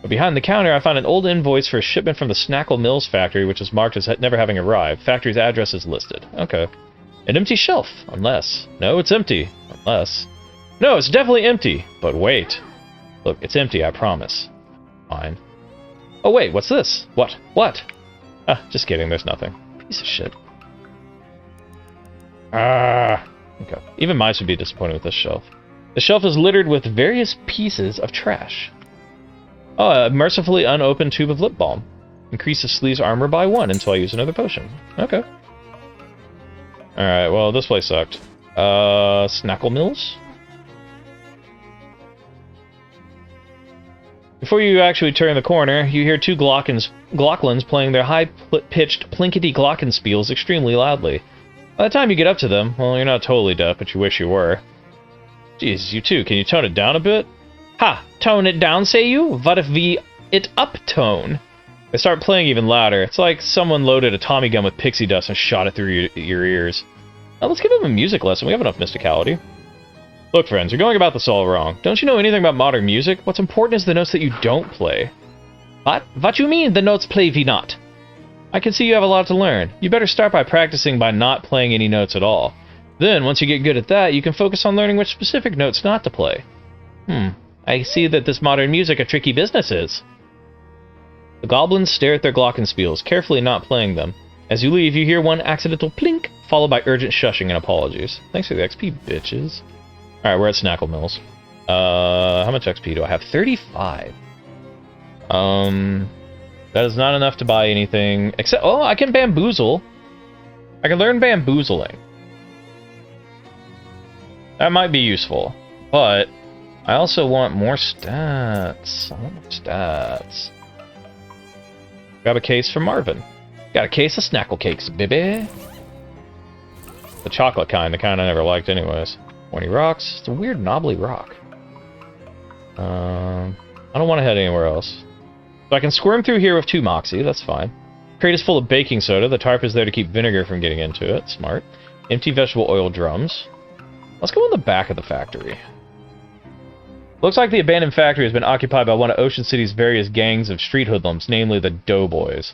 But behind the counter, I found an old invoice for a shipment from the Snackle Mills factory, which is marked as never having arrived. Factory's address is listed. Okay. An empty shelf, unless... No, it's empty. Unless... No, it's definitely empty. But wait. Look, it's empty, I promise. Fine. Oh, wait, what's this? What? What? Ah, just kidding, there's nothing. Piece of shit. Ah. Okay. Even mice would be disappointed with this shelf. The shelf is littered with various pieces of trash. Oh, a mercifully unopened tube of lip balm. Increases Sleeve's armor by 1 until I use another potion. Okay. Alright, well, this place sucked. Snackle Mills? Before you actually turn the corner, you hear 2 Glocklins playing their high-pitched plinkety-glockenspiels extremely loudly. By the time you get up to them, well, you're not totally deaf, but you wish you were. Jeez, you too, can you tone it down a bit? Ha! Tone it down, say you? What if we it up tone? They start playing even louder. It's like someone loaded a Tommy gun with pixie dust and shot it through your ears. Now let's give them a music lesson. We have enough mysticality. Look, friends, you're going about this all wrong. Don't you know anything about modern music? What's important is the notes that you don't play. What? What you mean, the notes play we not? I can see you have a lot to learn. You better start by practicing by not playing any notes at all. Then, once you get good at that, you can focus on learning which specific notes not to play. I see that this modern music a tricky business is. The goblins stare at their glockenspiels, carefully not playing them. As you leave, you hear one accidental plink, followed by urgent shushing and apologies. Thanks for the XP, bitches. Alright, we're at Snackle Mills. How much XP do I have? 35. That is not enough to buy anything, except... Oh, I can bamboozle. I can learn bamboozling. That might be useful, but I also want more stats. I want more stats. Grab a case from Marvin. Got a case of Snackle Cakes, baby. The chocolate kind, the kind I never liked anyways. 20 rocks. It's a weird knobbly rock. I don't want to head anywhere else. So I can squirm through here with 2 Moxie, that's fine. Crate is full of baking soda. The tarp is there to keep vinegar from getting into it. Smart. Empty vegetable oil drums. Let's go in the back of the factory. Looks like the abandoned factory has been occupied by one of Ocean City's various gangs of street hoodlums, namely the Doughboys.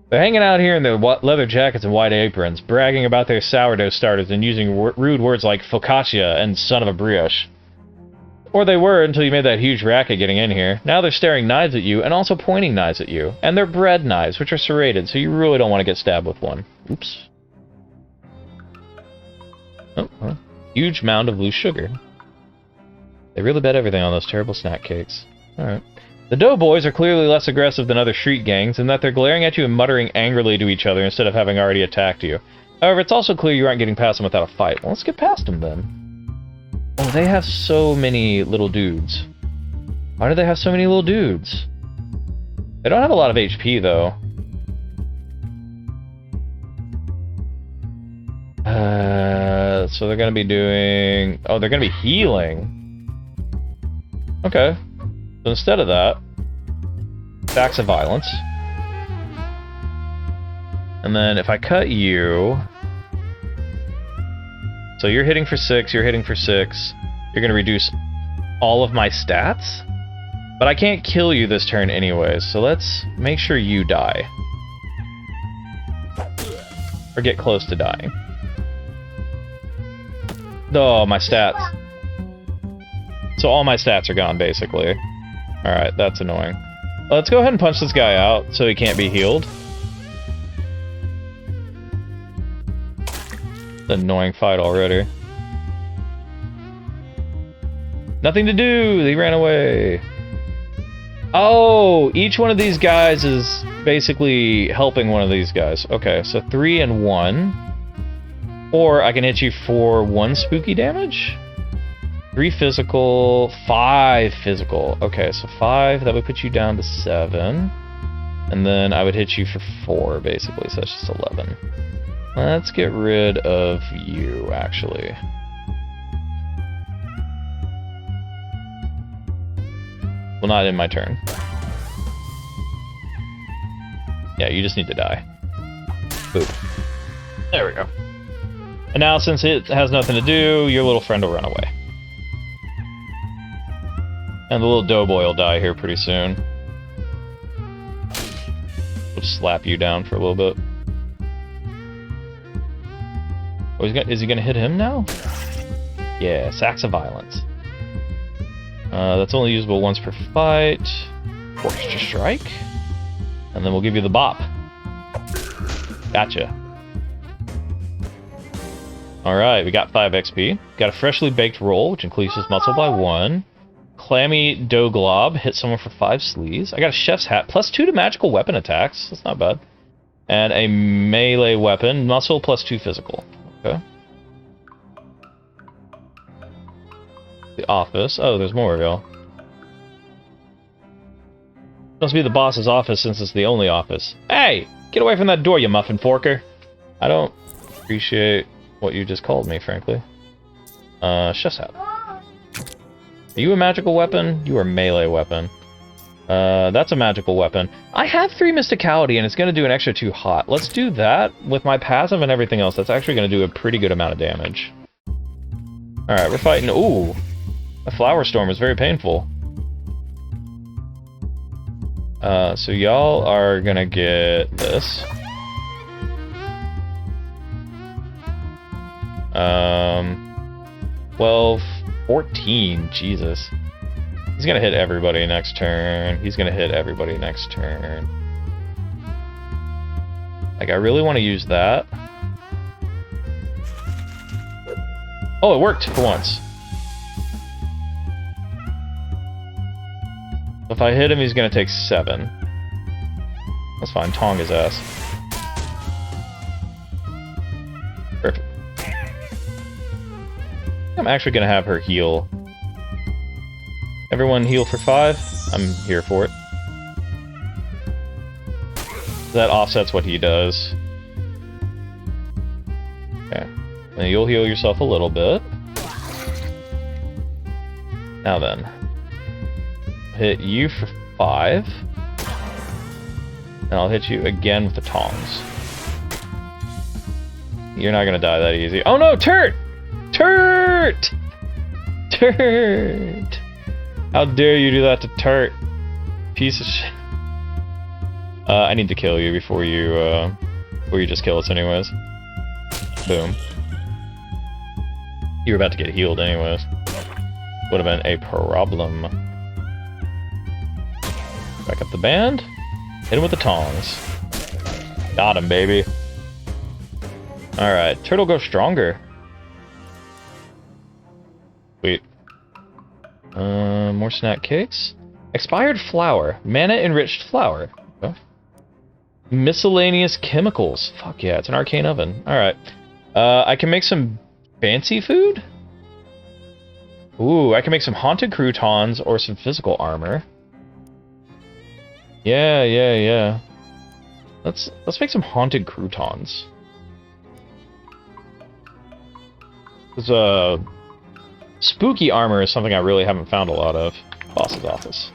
They're hanging out here in their leather jackets and white aprons, bragging about their sourdough starters and using rude words like focaccia and son of a brioche. Or they were until you made that huge racket getting in here. Now they're staring knives at you and also pointing knives at you. And they're bread knives, which are serrated, so you really don't want to get stabbed with one. Oops. Oh, well. Huge mound of loose sugar. They really bet everything on those terrible snack cakes. Alright. The Doughboys are clearly less aggressive than other street gangs in that they're glaring at you and muttering angrily to each other instead of having already attacked you. However, it's also clear you aren't getting past them without a fight. Well, let's get past them then. Oh, they have so many little dudes. Why do they have so many little dudes? They don't have a lot of HP, though. So they're gonna be doing... Oh, they're gonna be healing. Okay. So instead of that, stacks of violence. And then if I cut you... So you're hitting for 6, you're hitting for 6. You're going to reduce all of my stats? But I can't kill you this turn anyways, so let's make sure you die. Or get close to dying. Oh, my stats. So all my stats are gone, basically. Alright, that's annoying. Let's go ahead and punch this guy out so he can't be healed. Annoying fight already. Nothing to do! They ran away. Oh! Each one of these guys is basically helping one of these guys. Okay, so 3 and 1. Or I can hit you for 1 spooky damage? 3 physical, 5 physical. Okay, so 5, that would put you down to 7. And then I would hit you for 4, basically, so that's just 11. Let's get rid of you, actually. Well, not in my turn. Yeah, you just need to die. Boop. There we go. And now, since it has nothing to do, your little friend will run away. And the little doughboy will die here pretty soon. We'll just slap you down for a little bit. Oh, is he gonna hit him now? Yeah, sacks of violence. That's only usable once per fight. Orchestra strike. And then we'll give you the bop. Gotcha. Alright, we got 5 XP. Got a freshly baked roll, which increases muscle by 1. Clammy dough glob, hit someone for 5 sleeves. I got a chef's hat, plus 2 to magical weapon attacks. That's not bad. And a melee weapon, muscle plus 2 physical. Okay. The office. Oh, there's more of y'all. Must be the boss's office since it's the only office. Hey! Get away from that door, you muffin forker! I don't appreciate what you just called me, frankly. Chef's hat. Are you a magical weapon? You are a melee weapon. That's a magical weapon. I have 3 mysticality, and it's going to do an extra 2 hot. Let's do that with my passive and everything else. That's actually going to do a pretty good amount of damage. Alright, we're fighting... Ooh! A flower storm is very painful. So y'all are going to get this. 12, 14, Jesus. He's gonna hit everybody next turn. He's gonna hit everybody next turn. Like, I really want to use that. Oh, it worked for once. If I hit him, he's gonna take 7. That's fine. Tong his ass. Perfect. I'm actually gonna have her heal. Everyone heal for 5. I'm here for it. That offsets what he does. Okay. And you'll heal yourself a little bit. Now then. Hit you for 5. And I'll hit you again with the tongs. You're not gonna die that easy. Oh no, Turt! Turt! Turt! How dare you do that to Turt? Piece of shit. I need to kill you before you just kill us anyways. Boom. You were about to get healed anyways. Would have been a problem. Back up the band. Hit him with the tongs. Got him, baby. Alright, turtle go stronger. Sweet. More snack cakes. Expired flour. Mana-enriched flour. Okay. Miscellaneous chemicals. Fuck yeah, it's an arcane oven. Alright. I can make some fancy food? Ooh, I can make some haunted croutons or some physical armor. Yeah. Let's make some haunted croutons. Because, spooky armor is something I really haven't found a lot of. Boss's office.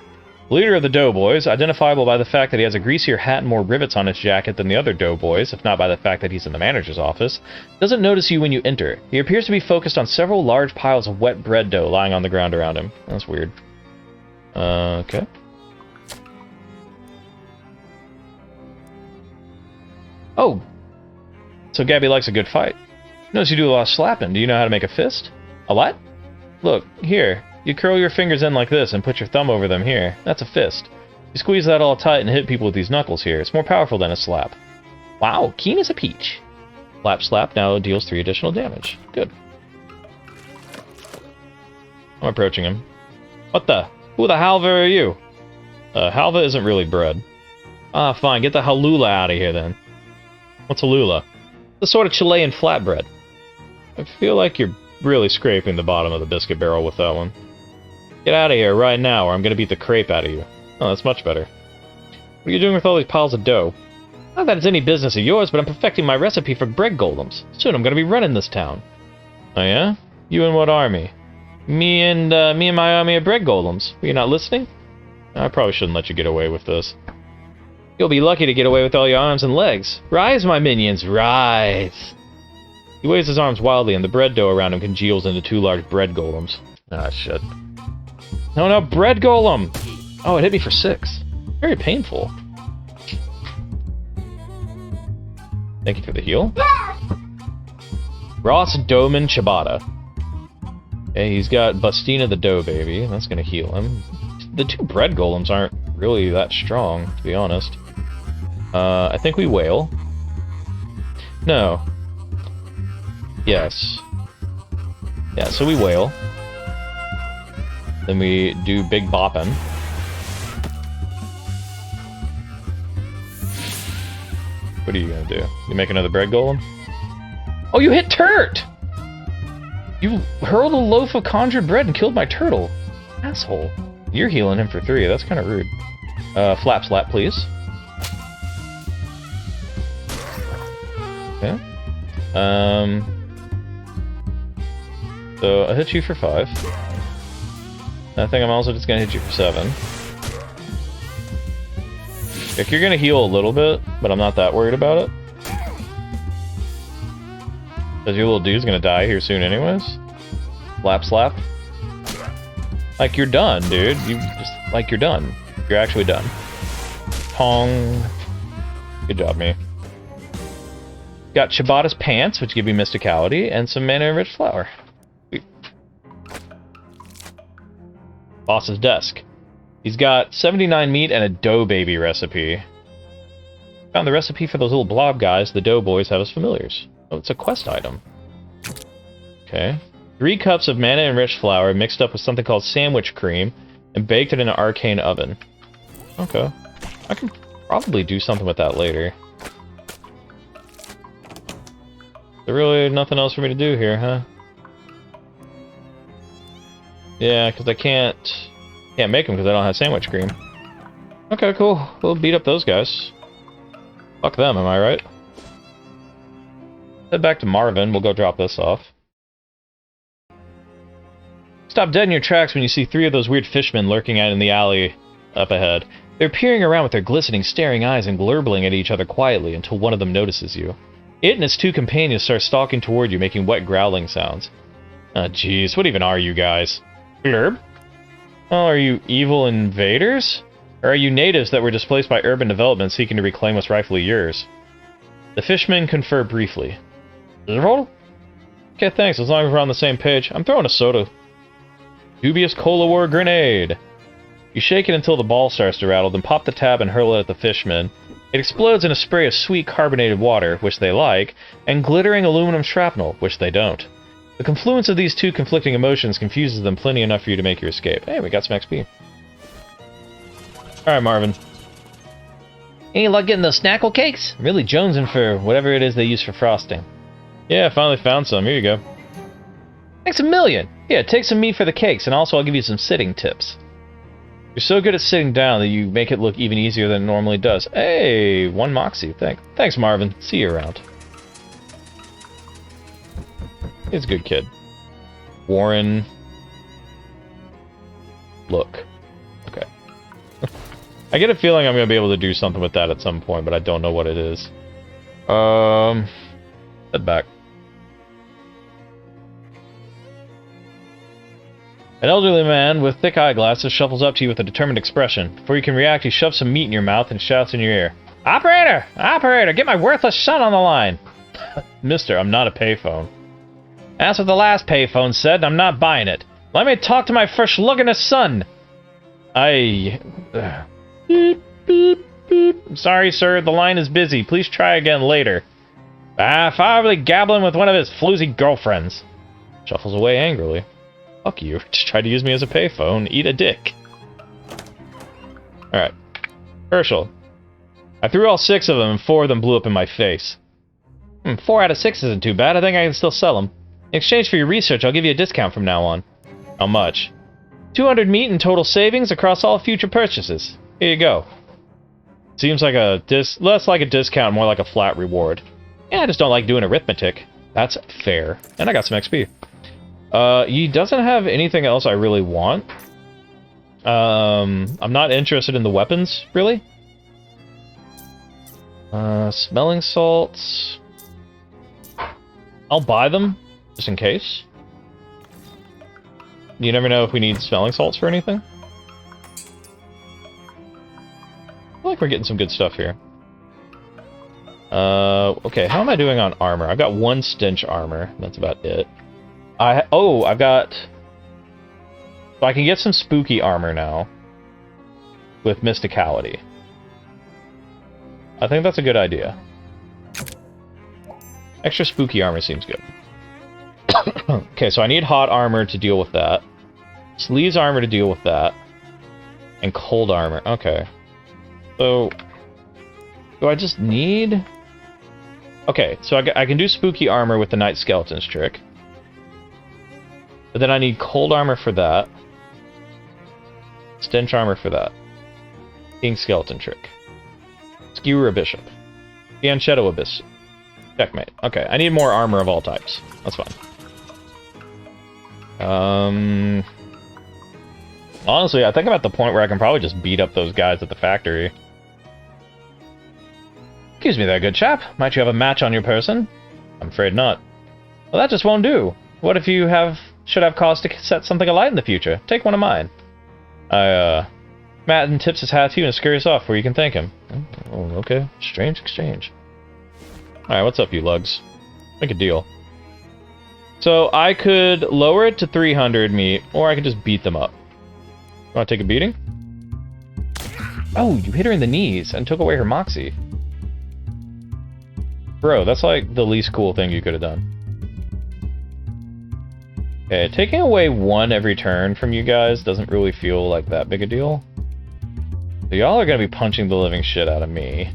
Leader of the Doughboys, identifiable by the fact that he has a greasier hat and more rivets on his jacket than the other Doughboys, if not by the fact that he's in the manager's office, doesn't notice you when you enter. He appears to be focused on several large piles of wet bread dough lying on the ground around him. That's weird. Okay. Oh! So Gabby likes a good fight. Notice you do a lot of slapping. Do you know how to make a fist? A what? Look, here. You curl your fingers in like this and put your thumb over them here. That's a fist. You squeeze that all tight and hit people with these knuckles here. It's more powerful than a slap. Wow, keen as a peach. Slap now deals 3 additional damage. Good. I'm approaching him. What the? Who the halva are you? Halva isn't really bread. Ah, fine. Get the halula out of here then. What's halula? The sort of Chilean flatbread. I feel like you're really scraping the bottom of the biscuit barrel with that one. Get out of here right now or I'm gonna beat the crepe out of you. Oh, that's much better. What are you doing with all these piles of dough? Not that it's any business of yours, but I'm perfecting my recipe for bread golems. Soon I'm gonna be running this town. Oh yeah? You and what army? Me and my army of bread golems. Were you not listening? I probably shouldn't let you get away with this. You'll be lucky to get away with all your arms and legs. Rise, my minions, rise! He waves his arms wildly, and the bread dough around him congeals into 2 large bread golems. Ah, shit. No, bread golem! Oh, it hit me for 6. Very painful. Thank you for the heal. Ross Doman Ciabatta. Okay, he's got Bustina the Dough Baby. That's gonna heal him. The 2 bread golems aren't really that strong, to be honest. I think we wail. No. Yes. Yeah, so we wail. Then we do big boppin'. What are you gonna do? You make another bread golem? Oh, you hit Turt! You hurled a loaf of conjured bread and killed my turtle. Asshole. You're healing him for 3. That's kind of rude. Flap slap, please. Okay. So I hit you for 5. I think I'm also just gonna hit you for 7. Like, you're gonna heal a little bit, but I'm not that worried about it. Because your little dude's gonna die here soon anyways. Slap slap. Like, you're done, dude. You just, like, you're done. You're actually done. Pong. Good job, me. Got Ciabatta's pants, which give you mysticality, and some mana-enriched flour. Sweet. Boss's desk. He's got 79 meat and a dough baby recipe. Found the recipe for those little blob guys the doughboys have as familiars. Oh, it's a quest item. Okay. 3 cups of mana-enriched flour mixed up with something called sandwich cream and baked it in an arcane oven. Okay. I can probably do something with that later. There's really nothing else for me to do here, huh? Yeah, because I can't make them because I don't have sandwich cream. Okay, cool. We'll beat up those guys. Fuck them, am I right? Head back to Marvin. We'll go drop this off. Stop dead in your tracks when you see 3 of those weird fishmen lurking out in the alley up ahead. They're peering around with their glistening, staring eyes and glurbling at each other quietly until one of them notices you. It and its 2 companions start stalking toward you, making wet growling sounds. Ah, jeez, what even are you guys? Glurb? Oh, are you evil invaders? Or are you natives that were displaced by urban development seeking to reclaim what's rightfully yours? The fishmen confer briefly. Okay, thanks, as long as we're on the same page. I'm throwing a soda. Dubious Cola War Grenade. You shake it until the ball starts to rattle, then pop the tab and hurl it at the fishmen. It explodes in a spray of sweet carbonated water, which they like, and glittering aluminum shrapnel, which they don't. The confluence of these 2 conflicting emotions confuses them plenty enough for you to make your escape. Hey, we got some XP. Alright, Marvin. Any luck getting those snackle cakes? I'm really jonesing for whatever it is they use for frosting. Yeah, I finally found some. Here you go. Thanks a million! Yeah, take some meat for the cakes, and also I'll give you some sitting tips. You're so good at sitting down that you make it look even easier than it normally does. Hey, 1 Moxie. Thanks, Marvin. See you around. He's a good kid. Warren. Look. Okay. I get a feeling I'm going to be able to do something with that at some point, but I don't know what it is. Head back. An elderly man with thick eyeglasses shuffles up to you with a determined expression. Before you can react, he shoves some meat in your mouth and shouts in your ear. Operator! Operator! Get my worthless son on the line! Mister, I'm not a payphone. That's what the last payphone said, and I'm not buying it. Let me talk to my fresh-lookin'est son! Beep, beep, beep. Sorry, sir, the line is busy. Please try again later. Probably gabbling with one of his floozy girlfriends. Shuffles away angrily. Fuck you. Just tried to use me as a payphone. Eat a dick. Alright. Herschel. I threw all 6 of them, and 4 of them blew up in my face. 4 out of 6 isn't too bad. I think I can still sell them. In exchange for your research, I'll give you a discount from now on. How much? 200 meat in total savings across all future purchases. Here you go. Seems like less like a discount, more like a flat reward. Yeah, I just don't like doing arithmetic. That's fair. And I got some XP. He doesn't have anything else I really want. I'm not interested in the weapons, really. Smelling salts. I'll buy them, just in case. You never know if we need smelling salts for anything. I feel like we're getting some good stuff here. Okay, how am I doing on armor? I've got 1 stench armor. That's about it. I've got... So I can get some spooky armor now. With mysticality. I think that's a good idea. Extra spooky armor seems good. Okay, so I need hot armor to deal with that. Sleeves armor to deal with that. And cold armor. Okay. So... Do I just need... Okay, so I can do spooky armor with the Night Skeleton's trick. But then I need cold armor for that. Stench armor for that. King Skeleton trick. Skewer a bishop. Shadow Abyss. Checkmate. Okay, I need more armor of all types. That's fine. Honestly, I think I'm at the point where I can probably just beat up those guys at the factory. Excuse me there, good chap. Might you have a match on your person? I'm afraid not. Well, that just won't do. What if you should have cause to set something alight in the future? Take one of mine. Matt tips his hat to you and scurries off where you can thank him. Oh, okay. Strange exchange. Alright, what's up, you lugs? Make a deal. So, I could lower it to 300 meat, or I could just beat them up. Want to take a beating? Oh, you hit her in the knees and took away her moxie. Bro, that's like the least cool thing you could have done. Okay, taking away 1 every turn from you guys doesn't really feel like that big a deal. So y'all are gonna be punching the living shit out of me.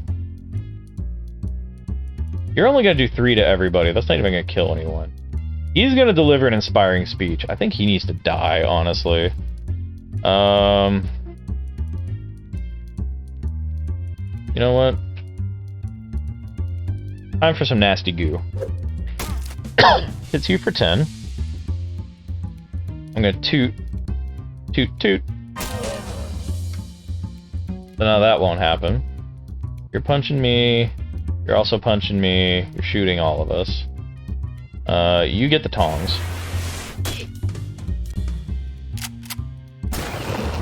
You're only gonna do 3 to everybody. That's not even gonna kill anyone. He's gonna deliver an inspiring speech. I think he needs to die, honestly. You know what? Time for some nasty goo. Hits you for 10. I'm gonna toot. Toot, toot. So now that won't happen. You're punching me. You're also punching me. You're shooting all of us. You get the tongs.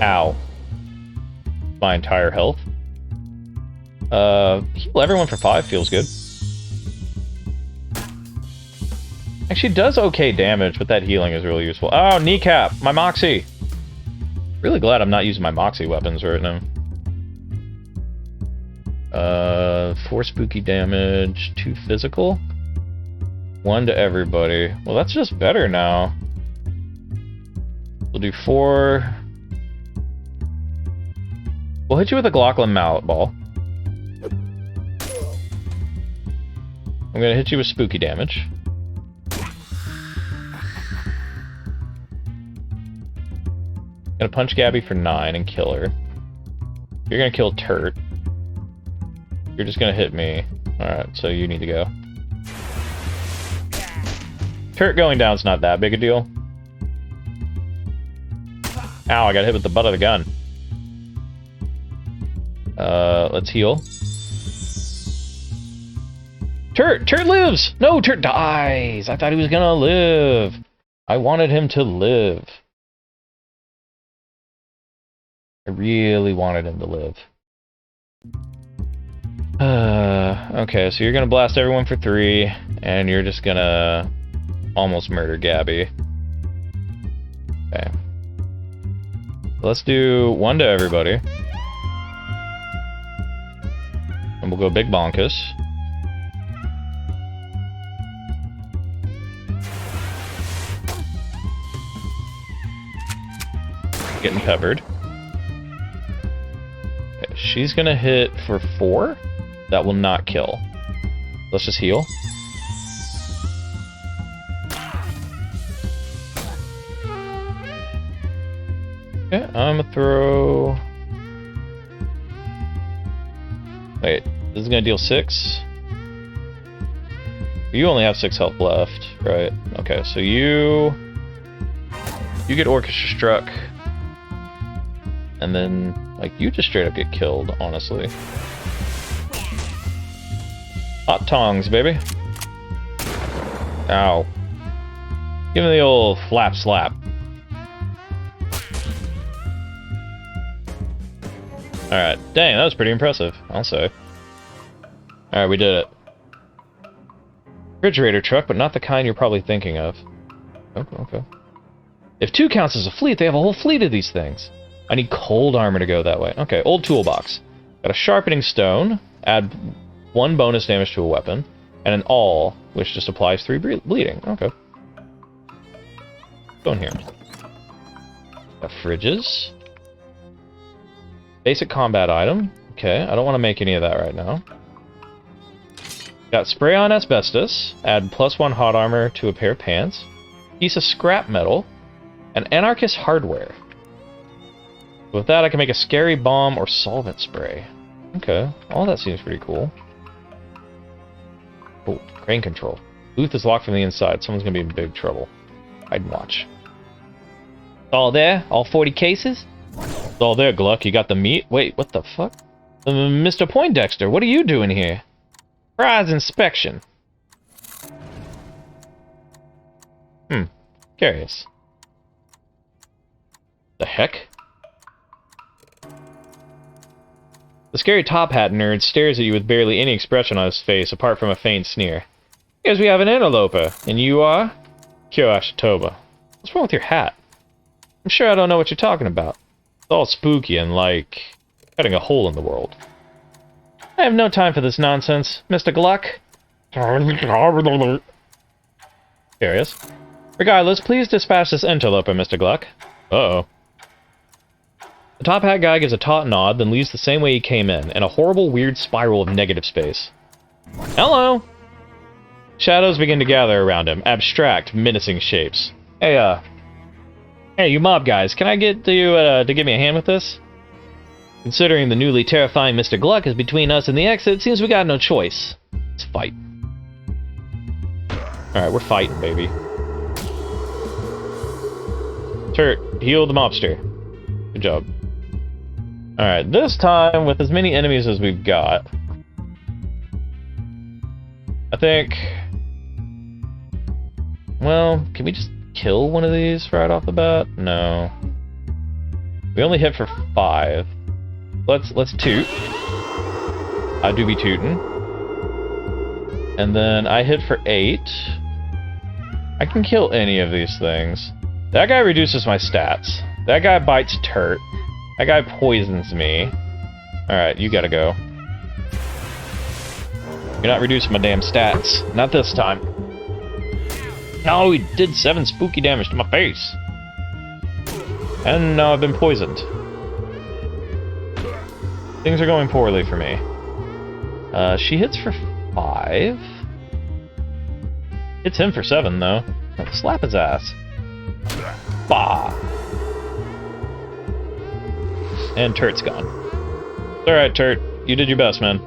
Ow. My entire health. Heal everyone for 5 feels good. Actually does okay damage, but that healing is really useful. Oh, kneecap! My Moxie! Really glad I'm not using my Moxie weapons right now. 4 spooky damage, 2 physical. 1 to everybody. Well, that's just better now. We'll do 4. We'll hit you with a Glocklin Mallet Ball. I'm gonna hit you with spooky damage. Gonna punch Gabby for 9 and kill her. You're gonna kill Turt. You're just gonna hit me. Alright, so you need to go. Turt going down's not that big a deal. Ow, I got hit with the butt of the gun. Let's heal. Turt lives! No, Turt dies! I thought he was gonna live. I wanted him to live. I really wanted him to live. Okay, so you're gonna blast everyone for 3, and you're just gonna almost murder Gabby. Okay. Let's do 1 to everybody. And we'll go Big Bonkus. Getting peppered. Okay, she's gonna hit for 4. That will not kill. Let's just heal. Okay, I'm gonna throw... Wait, this is gonna deal 6? You only have 6 health left, right? Okay, so you get Orchestra Struck. And then, like, you just straight up get killed, honestly. Hot tongs, baby. Ow. Give me the old flap slap. Alright, dang, that was pretty impressive, I'll say. Alright, we did it. Refrigerator truck, but not the kind you're probably thinking of. Okay, okay. If 2 counts as a fleet, they have a whole fleet of these things. I need cold armor to go that way. Okay, old toolbox. Got a sharpening stone, add 1 bonus damage to a weapon, and an awl, which just applies 3 bleeding. Okay. Go in here. Got fridges. Basic combat item. Okay, I don't want to make any of that right now. Got spray on asbestos, add +1 hot armor to a pair of pants, piece of scrap metal, and anarchist hardware. With that, I can make a scary bomb or solvent spray. Okay, all that seems pretty cool. Oh, crane control. Booth is locked from the inside. Someone's gonna be in big trouble. Hide and watch. All there? All 40 cases? It's all there, Gluck. You got the meat? Wait, what the fuck? Mr. Poindexter, what are you doing here? Prize inspection. Curious. The heck? The scary top hat nerd stares at you with barely any expression on his face, apart from a faint sneer. Guess we have an interloper, and you are? Kyo Ashitoba. What's wrong with your hat? I'm sure I don't know what you're talking about. It's all spooky and like cutting a hole in the world. I have no time for this nonsense, Mr. Gluck. Curious. Regardless, please dispatch this interloper, Mr. Gluck. Uh-oh. The top hat guy gives a taut nod, then leaves the same way he came in a horrible, weird spiral of negative space. Hello! Shadows begin to gather around him, abstract, menacing shapes. Hey, you mob guys, can I get you to give me a hand with this? Considering the newly terrifying Mr. Gluck is between us and the exit, it seems we got no choice. Let's fight. Alright, we're fighting, baby. Turt, heal the mobster. Good job. Alright, this time, with as many enemies as we've got, I think... Well, can we just kill one of these right off the bat? No. We only hit for 5. Let's toot. I do be tootin'. And then I hit for 8. I can kill any of these things. That guy reduces my stats. That guy bites Turt. That guy poisons me. Alright, you gotta go. You're not reducing my damn stats. Not this time. No, he did 7 spooky damage to my face. And now I've been poisoned. Things are going poorly for me. She hits for 5. Hits him for 7, though. I'll slap his ass. Bah! And Turt's gone. Alright, Turt. You did your best, man.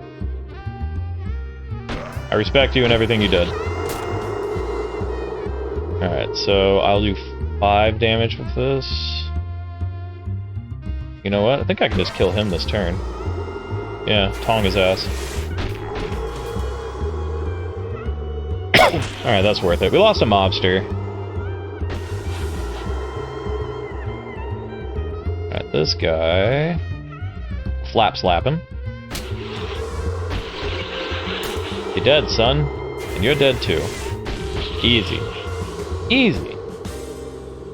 I respect you and everything you did. Alright, so I'll do 5 damage with this. You know what? I think I can just kill him this turn. Yeah, tong his ass. Alright, that's worth it. We lost a mobster. Alright, this guy... Flap slap him. You're dead, son. And you're dead too. Easy. Easy.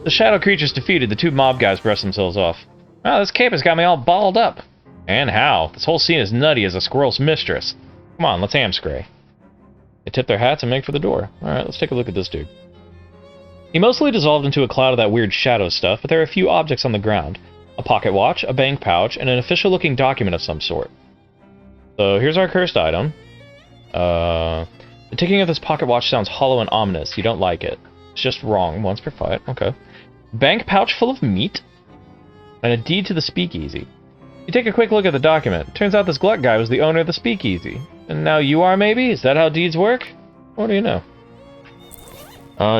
The shadow creature's defeated, the 2 mob guys brush themselves off. Wow, this cape has got me all balled up. And how? This whole scene is nutty as a squirrel's mistress. Come on, let's ham-scray. They tip their hats and make for the door. Alright, let's take a look at this dude. He mostly dissolved into a cloud of that weird shadow stuff, but there are a few objects on the ground. A pocket watch, a bank pouch, and an official-looking document of some sort. So here's our cursed item. The ticking of this pocket watch sounds hollow and ominous. You don't like it. It's just wrong once per fight. Okay. Bank pouch full of meat? And a deed to the speakeasy. You take a quick look at the document. Turns out this Gluck guy was the owner of the speakeasy. And now you are, maybe? Is that how deeds work? What do you know?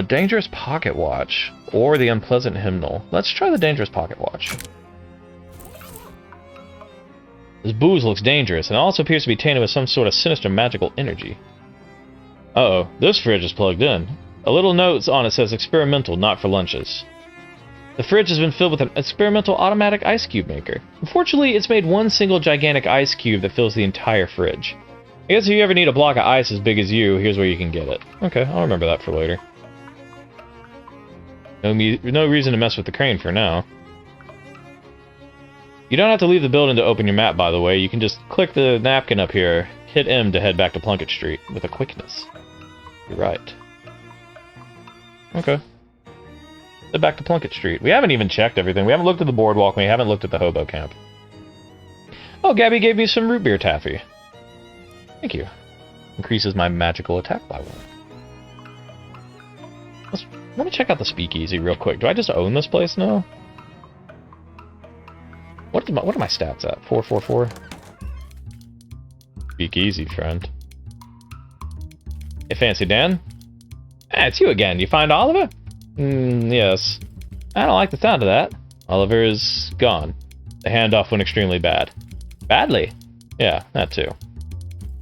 Dangerous pocket watch. Or the unpleasant hymnal. Let's try the dangerous pocket watch. This booze looks dangerous, and it also appears to be tainted with some sort of sinister magical energy. Uh-oh, this fridge is plugged in. A little note on it says experimental, not for lunches. The fridge has been filled with an experimental automatic ice cube maker. Unfortunately, it's made one single gigantic ice cube that fills the entire fridge. I guess if you ever need a block of ice as big as you, here's where you can get it. Okay, I'll remember that for later. No reason to mess with the crane for now. You don't have to leave the building to open your map, by the way. You can just click the napkin up here, hit M to head back to Plunkett Street with a quickness. You're right. Okay. Head back to Plunkett Street. We haven't even checked everything. We haven't looked at the boardwalk. We haven't looked at the hobo camp. Oh, Gabby gave me some root beer taffy. Thank you. Increases my magical attack by 1. Let me check out the speakeasy real quick. Do I just own this place now? What are my stats at? 444? Speakeasy, friend. Hey, Fancy Dan? Ah, it's you again. You find Oliver? Yes. I don't like the sound of that. Oliver is gone. The handoff went extremely bad. Badly? Yeah, that too.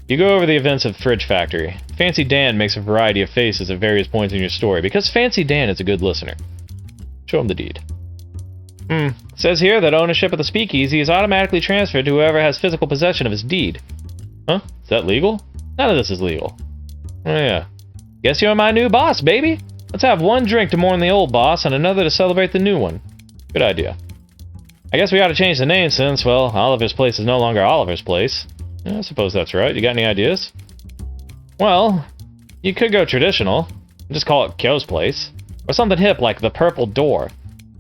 You go over the events of Fridge Factory. Fancy Dan makes a variety of faces at various points in your story, because Fancy Dan is a good listener. Show him the deed. It says here that ownership of the speakeasy is automatically transferred to whoever has physical possession of his deed. Huh? Is that legal? None of this is legal. Oh yeah. Guess you're my new boss, baby! Let's have one drink to mourn the old boss and another to celebrate the new one. Good idea. I guess we ought to change the name since, well, Oliver's Place is no longer Oliver's Place. Yeah, I suppose that's right. You got any ideas? Well, You could go traditional. Just call it Kyo's Place. Or something hip like the Purple Door.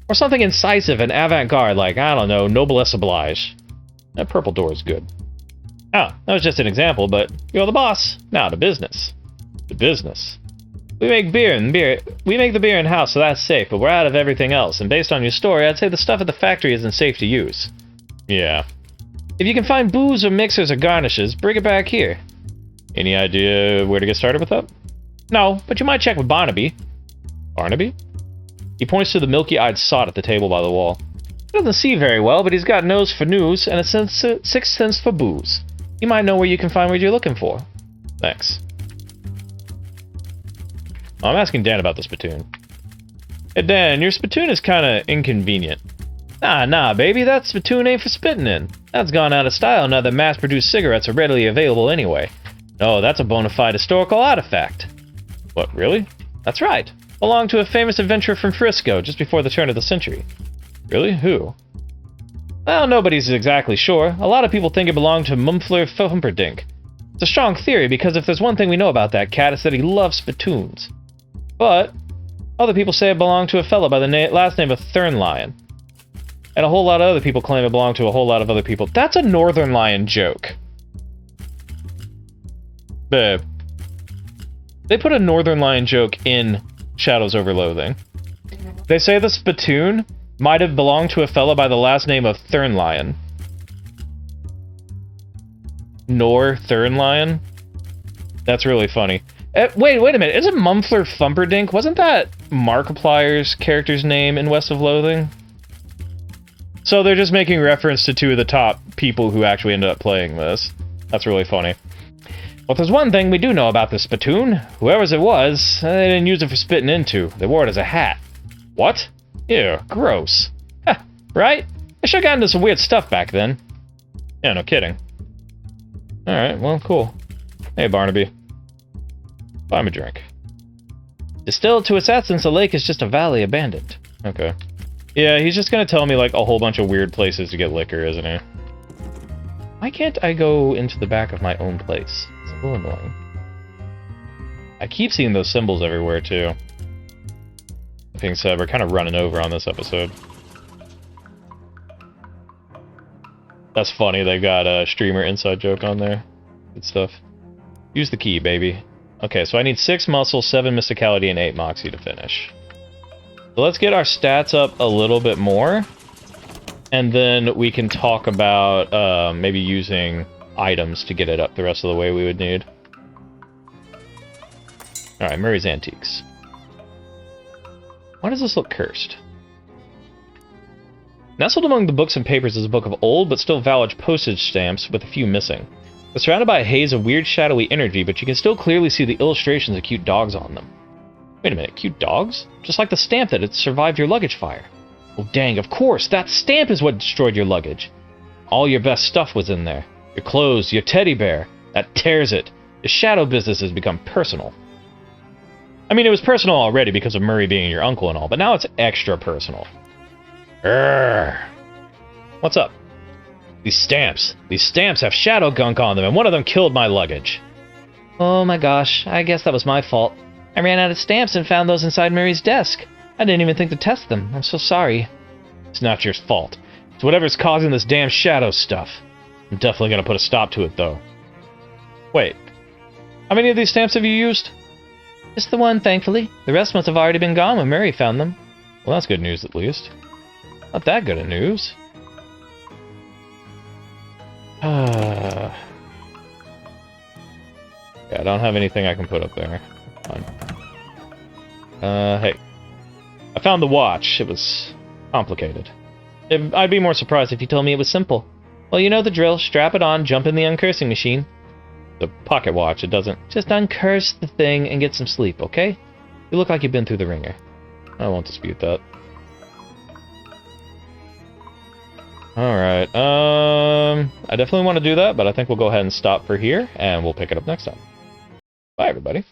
Or something incisive and avant-garde like, I don't know, Noblesse Oblige. That Purple Door is good. Oh, that was just an example, but you're the boss. Now to business. To business. We make we make the beer in-house, so that's safe, but we're out of everything else, and based on your story, I'd say the stuff at the factory isn't safe to use. Yeah. If you can find booze or mixers or garnishes, bring it back here. Any idea where to get started with that? No, but you might check with Barnaby. Barnaby? He points to the milky-eyed sot at the table by the wall. He doesn't see very well, but he's got nose for news and a sixth sense for booze. He might know where you can find what you're looking for. Thanks. I'm asking Dan about the spittoon. Hey Dan, your spittoon is kinda inconvenient. Nah, baby, that spittoon ain't for spitting in. That's gone out of style now that mass-produced cigarettes are readily available anyway. No, that's a bona fide historical artifact. What, really? That's right. Belonged to a famous adventurer from Frisco just before the turn of the century. Really? Who? Well, nobody's exactly sure. A lot of people think it belonged to Mumfler Humperdinck. It's a strong theory because if there's one thing we know about that cat, it's that he loves spittoons. But other people say it belonged to a fellow by the last name of Thurnlion. And a whole lot of other people claim it belonged to a whole lot of other people. That's a Northern Lion joke. Babe. They put a Northern Lion joke in Shadows over Loathing. They say the spittoon might have belonged to a fellow by the last name of Thurnlion. Thurnlion? That's really funny. Wait a minute. Isn't Mumfler Fumperdink? Wasn't that Markiplier's character's name in West of Loathing? So they're just making reference to two of the top people who actually ended up playing this. That's really funny. Well, there's one thing we do know about this spittoon. Whoever's it was, they didn't use it for spitting into. They wore it as a hat. What? Ew, gross. Heh, right? I sure got into some weird stuff back then. Yeah, no kidding. Alright, well, cool. Hey, Barnaby. Buy me a drink. Distilled to its essence, a lake is just a valley abandoned. Okay. Yeah, he's just gonna tell me, like, a whole bunch of weird places to get liquor, isn't he? Why can't I go into the back of my own place? It's a little annoying. I keep seeing those symbols everywhere, too. That being said, we're kind of running over on this episode. That's funny, they've got a streamer inside joke on there. Good stuff. Use the key, baby. Okay, so I need 6 muscle, 7 mysticality, and 8 moxie to finish. So let's get our stats up a little bit more. And then we can talk about maybe using items to get it up the rest of the way we would need. Alright, Murray's Antiques. Why does this look cursed? Nestled among the books and papers is a book of old but still valid postage stamps with a few missing. It's surrounded by a haze of weird shadowy energy, but you can still clearly see the illustrations of cute dogs on them. Wait a minute, cute dogs? Just like the stamp that had survived your luggage fire. Oh dang, of course, that stamp is what destroyed your luggage. All your best stuff was in there. Your clothes, your teddy bear. That tears it. The shadow business has become personal. I mean, it was personal already because of Murray being your uncle and all, but now it's extra personal. Urgh. What's up? These stamps have shadow gunk on them, and one of them killed my luggage. Oh my gosh, I guess that was my fault. I ran out of stamps and found those inside Murray's desk. I didn't even think to test them. I'm so sorry. It's not your fault. It's whatever's causing this damn shadow stuff. I'm definitely gonna put a stop to it, though. Wait. How many of these stamps have you used? Just the one, thankfully. The rest must have already been gone when Murray found them. Well, that's good news, at least. Not that good of news. Yeah, I don't have anything I can put up there. Fine. Hey. I found the watch. It was complicated. I'd be more surprised if you told me it was simple. Well, you know the drill. Strap it on, jump in the uncursing machine. The pocket watch, it doesn't... Just uncurse the thing and get some sleep, okay? You look like you've been through the ringer. I won't dispute that. Alright, I definitely want to do that, but I think we'll go ahead and stop for here, and we'll pick it up next time. Bye, everybody.